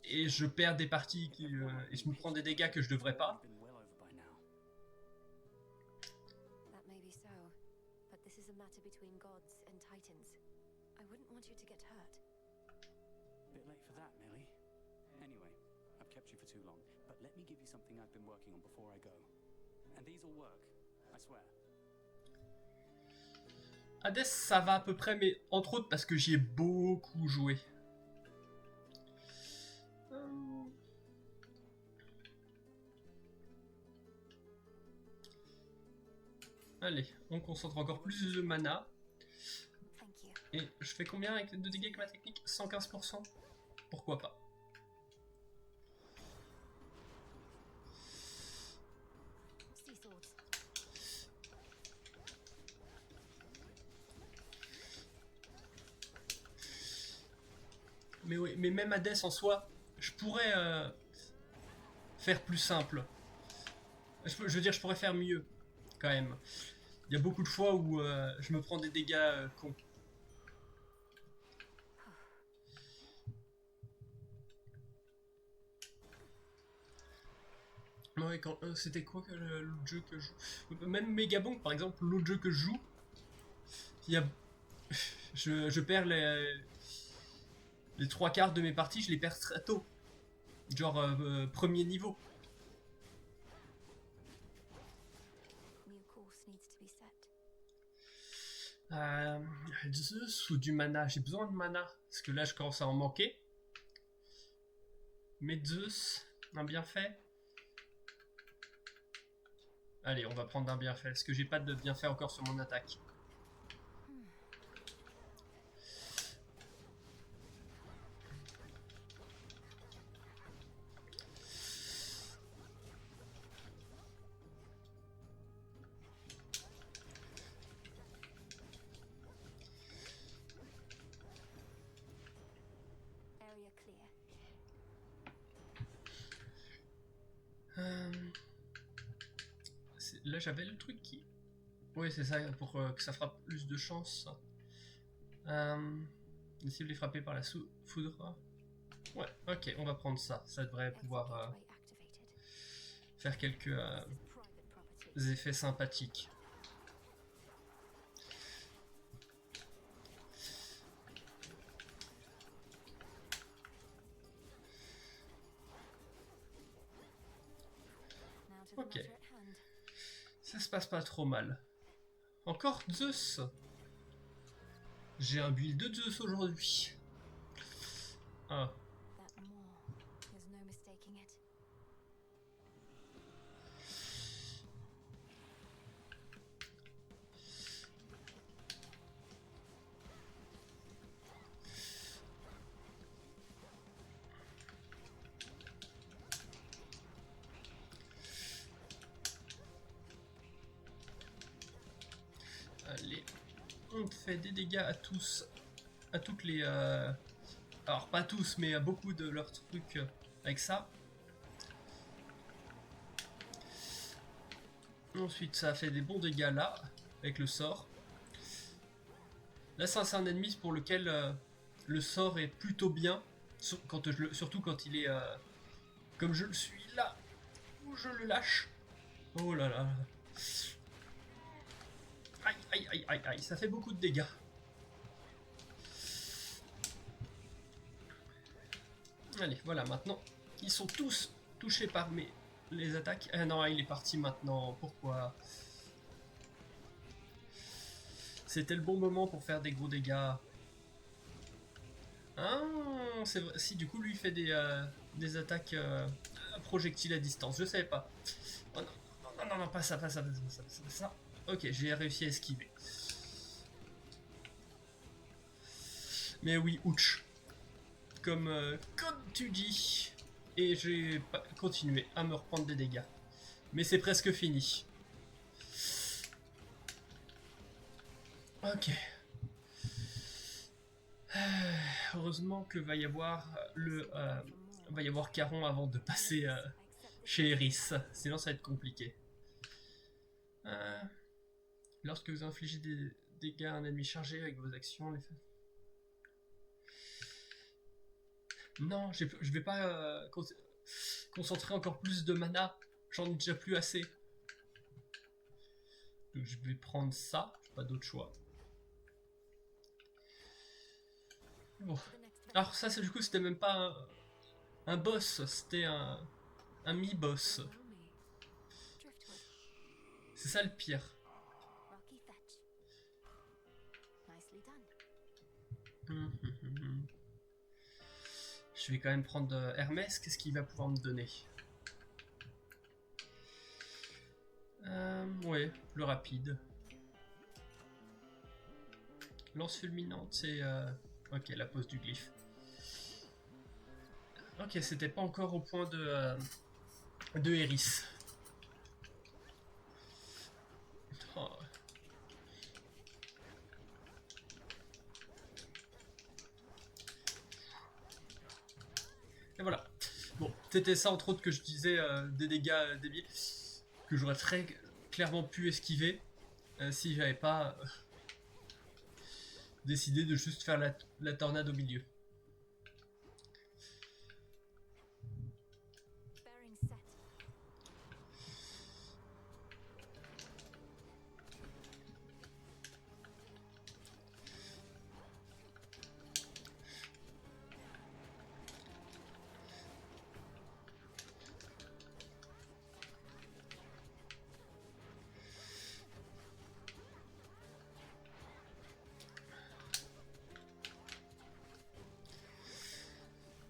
et je perds des parties et je me prends des dégâts que je devrais pas. That may be so, but this is a matter between gods and titans. I wouldn't want you to get hurt. Bit late for that, Millie. Anyway, I've kept you for too long, but let me give you something I've been working on before I go. And these will work, I swear. Hades, ça va à peu près, mais entre autres parce que j'y ai beaucoup joué. Allez, on concentre encore plus de mana. Et je fais combien avec les 2 dégâts avec ma technique? 115%. Pourquoi pas? Mais oui, mais même Hades en soi, je pourrais faire plus simple. Je veux dire, je pourrais faire mieux, quand même. Il y a beaucoup de fois où je me prends des dégâts cons. Ouais, c'était quoi l'autre jeu que je joue? Même Megabonk, par exemple, l'autre jeu que je joue, il y a... je perds les 3/4 de mes parties, je les perds très tôt. Genre premier niveau. Zeus ou du mana? J'ai besoin de mana. Parce que là je commence à en manquer. Mais Zeus, un bienfait. Allez, on va prendre un bienfait. Parce que j'ai pas de bienfait encore sur mon attaque. Là j'avais le truc qui... Oui c'est ça, pour que ça frappe plus de chance. Les cibles est frappée par la foudre. Ouais, ok, on va prendre ça. Ça devrait pouvoir faire quelques effets sympathiques. Ok. Ça se passe pas trop mal. Encore Zeus. J'ai un build de Zeus aujourd'hui. Ah. Allez, on fait des dégâts à tous, à toutes les... alors pas tous, mais à beaucoup de leurs trucs avec ça. Ensuite, ça a fait des bons dégâts là, avec le sort. Là, c'est un ennemi pour lequel le sort est plutôt bien, surtout quand il est comme je le suis là, où je le lâche. Oh là là. Aïe, aïe, aïe, aïe, aïe, ça fait beaucoup de dégâts. Allez, voilà, maintenant, ils sont tous touchés par mes les attaques. Ah non, il est parti maintenant. Pourquoi? C'était le bon moment pour faire des gros dégâts. Ah, c'est vrai. Si, du coup, lui, il fait des attaques projectiles à distance. Je savais pas. Oh non, non, non, pas ça, pas ça, pas ça, pas ça, pas ça. Ok, j'ai réussi à esquiver. Mais oui, ouch. Comme tu dis. Et j'ai continué à me reprendre des dégâts. Mais c'est presque fini. Ok. Heureusement que va y avoir Caron avant de passer chez Eris. Sinon ça va être compliqué. Lorsque vous infligez des dégâts à un ennemi chargé avec vos actions, non, je vais pas concentrer encore plus de mana. J'en ai déjà plus assez. Donc je vais prendre ça. J'ai pas d'autre choix. Bon. Alors ça, du coup, c'était même pas un boss. C'était un mi-boss. C'est ça le pire. Je vais quand même prendre Hermès. Qu'est-ce qu'il va pouvoir me donner? Ouais, le rapide. Lance fulminante, c'est... Ok, la pose du glyphe. Ok, c'était pas encore au point de Eris. Oh. Et voilà. Bon, c'était ça entre autres que je disais, des dégâts débiles que j'aurais très clairement pu esquiver si j'avais pas décidé de juste faire la tornade au milieu.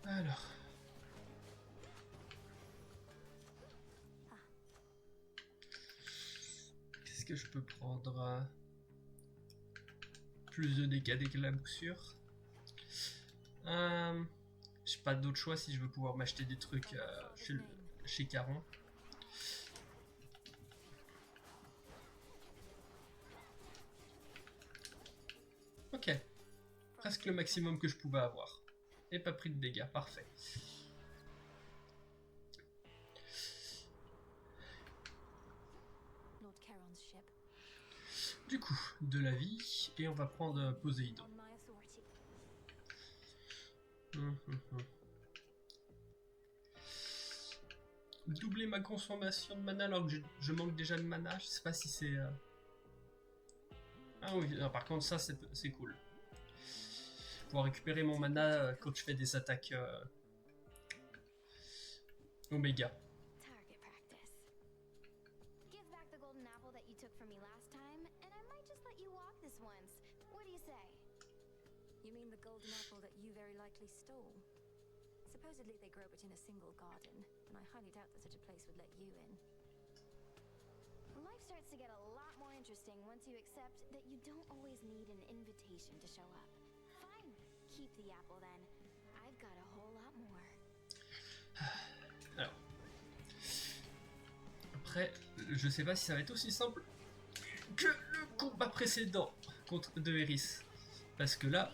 Alors. Qu'est-ce que je peux prendre? Plus de dégâts d'éclaboussure. J'ai pas d'autre choix si je veux pouvoir m'acheter des trucs chez Caron. Ok. Presque le maximum que je pouvais avoir. Et pas pris de dégâts, parfait. Du coup, de la vie, et on va prendre Poséidon. Doubler ma consommation de mana alors que je manque déjà de mana, je sais pas si c'est... Ah oui, non, par contre ça c'est cool. Pouvoir récupérer mon mana quand je fais des attaques Oméga. Target practice. Give back the golden apple that you took from me last time, and I might just let you walk this once. What do you say? You mean the golden apple that you very likely stole? Supposedly they grow it in a single garden, and I highly doubt that such a place would let you in. Life starts to get a lot more interesting once you accept that you don't always need an invitation to show up. Fine, keep the apple then. I've got a whole lot more. Alors. Après, je sais pas si ça va être aussi simple que le combat précédent contre de Eris. Parce que là...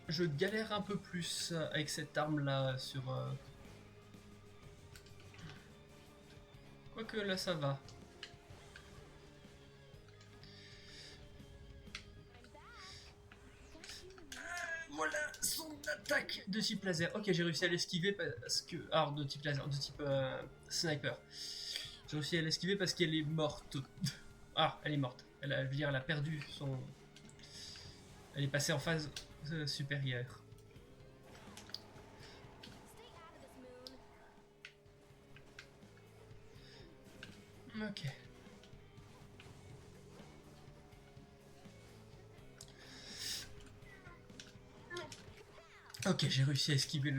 je galère un peu plus avec cette arme là sur... Quoique là ça va. Voilà son attaque de type laser. Ok, j'ai réussi à l'esquiver parce que... Alors de type laser, de type sniper. J'ai réussi à l'esquiver parce qu'elle est morte. Ah, elle est morte. Elle a perdu son... Elle est passée en phase supérieure. Ok. Ok, j'ai réussi à esquiver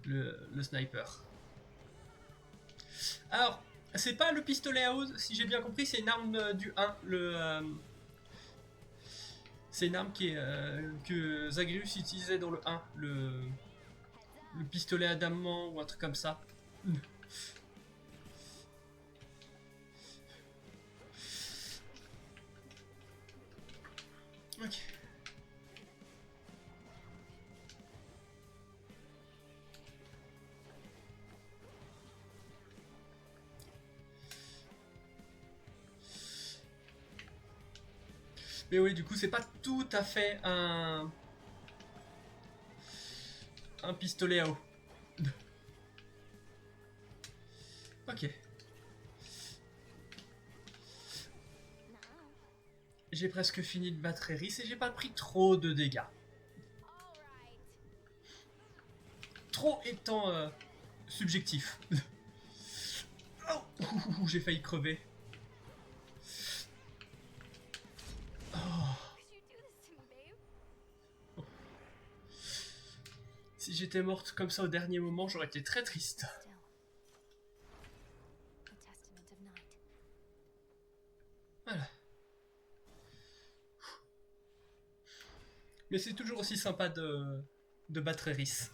le sniper. Alors, c'est pas le pistolet à eau, si j'ai bien compris, c'est une arme du 1. C'est une arme que Zagreus utilisait dans le 1. Le pistolet à diamant ou un truc comme ça. Ok. Mais oui, du coup, c'est pas tout à fait un pistolet à eau. Ok. J'ai presque fini de battre Eris et j'ai pas pris trop de dégâts. Trop étant subjectif. Oh, j'ai failli crever. Si j'étais morte comme ça au dernier moment, j'aurais été très triste. Voilà. Mais c'est toujours aussi sympa de battre Eris.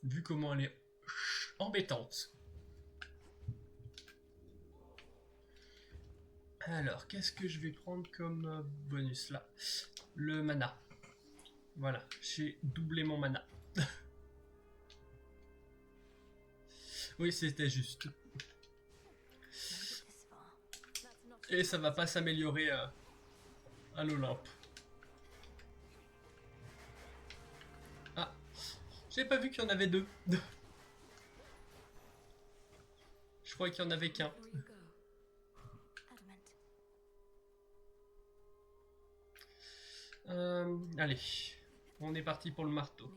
Vu comment elle est embêtante. Alors, qu'est-ce que je vais prendre comme bonus là? Le mana. Voilà, j'ai doublé mon mana. Oui, c'était juste. Et ça va pas s'améliorer à l'Olympe. Ah, j'ai pas vu qu'il y en avait deux. Je croyais qu'il y en avait qu'un. Allez, on est parti pour le marteau.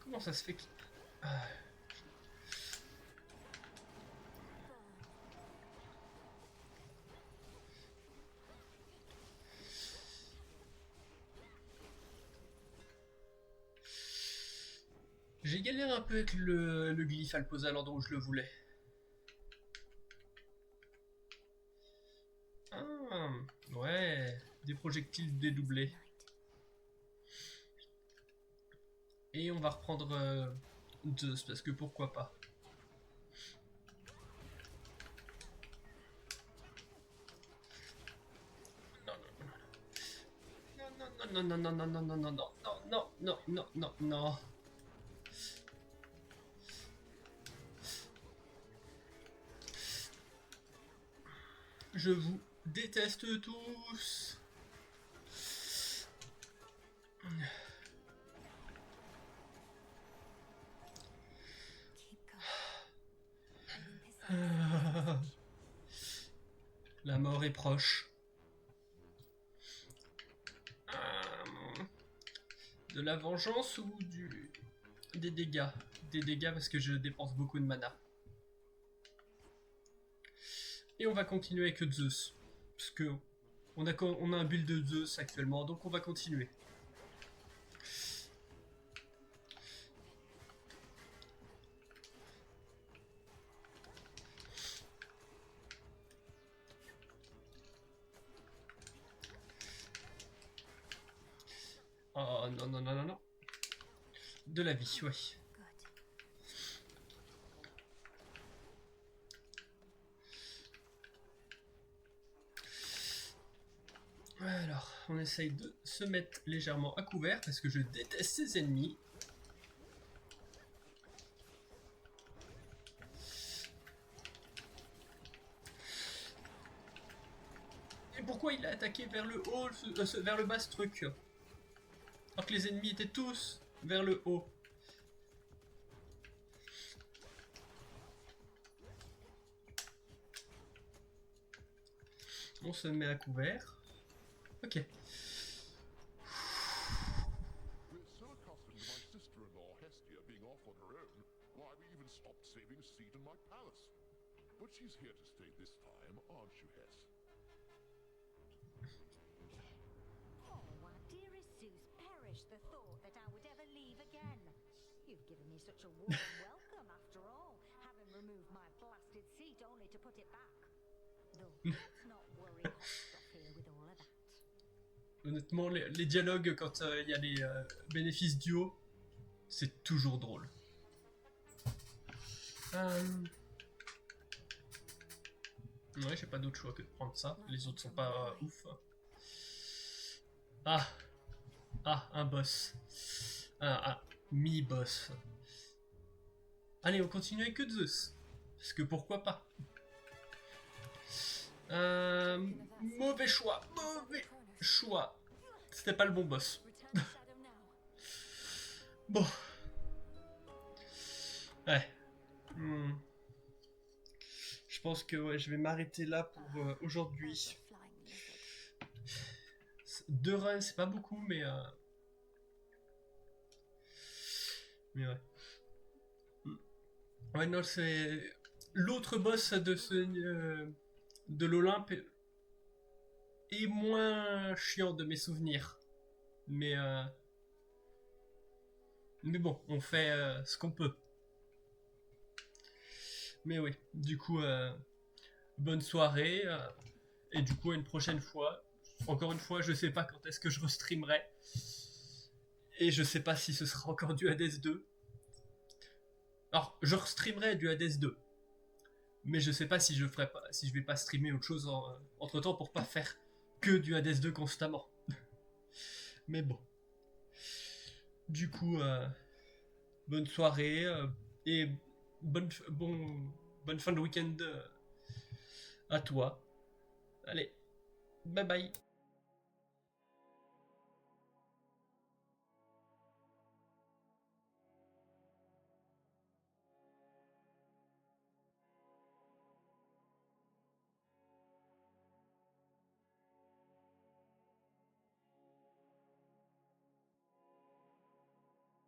Comment ça se fait que... J'ai galéré un peu avec le glyphe à le poser à l'endroit où je le voulais. Ah, ouais, des projectiles dédoublés. Et on va reprendre Zeus, parce que pourquoi pas. Non, non, non, non, non, non, non, non, non, non, non, non, non, non. Je vous déteste tous. La mort est proche. De la vengeance ou des dégâts? Des dégâts parce que je dépense beaucoup de mana. Et on va continuer avec Zeus. Parce que on a un build de Zeus actuellement, donc on va continuer. Oh non, non, non, non, non. De la vie, ouais. Alors, on essaye de se mettre légèrement à couvert parce que je déteste ces ennemis. Et pourquoi il a attaqué vers le haut, vers le bas ce truc? Alors que les ennemis étaient tous vers le haut. On se met à couvert. Ok. We're so accustomed to my sister-in-law Hestia being off on her own, why we even stopped saving a seat in my palace. But she's here to stay this time, aren't you, Hess? Oh, our dearest Zeus, perish the thought that I would ever leave again. You've given me such a warm welcome after all, having removed my blasted seat only to put it back. Though, let's not worry hot stuff here with all of that. Honnêtement, les dialogues quand il y a les bénéfices duo, c'est toujours drôle. Ouais, j'ai pas d'autre choix que de prendre ça. Les autres sont pas ouf. Ah, un boss. Un mi-boss. Allez, on continue avec Zeus. Parce que pourquoi pas. Mauvais choix. C'était pas le bon boss. Bon. Ouais. Je pense que ouais, je vais m'arrêter là pour aujourd'hui. 2 runs, c'est pas beaucoup, mais ouais. Ouais, non, c'est l'autre boss de l'Olympe est moins chiant de mes souvenirs. Mais bon, on fait ce qu'on peut. Mais oui, du coup, bonne soirée. Et du coup, à une prochaine fois. Encore une fois, je sais pas quand est-ce que je restreamerai. Et je sais pas si ce sera encore du Hades 2. Alors, je restreamerai du Hades 2. Mais je sais pas si je vais pas streamer autre chose entre temps pour pas faire que du Hades 2 constamment. Mais bon. Du coup, bonne soirée et bonne fin de week-end à toi. Allez, bye bye.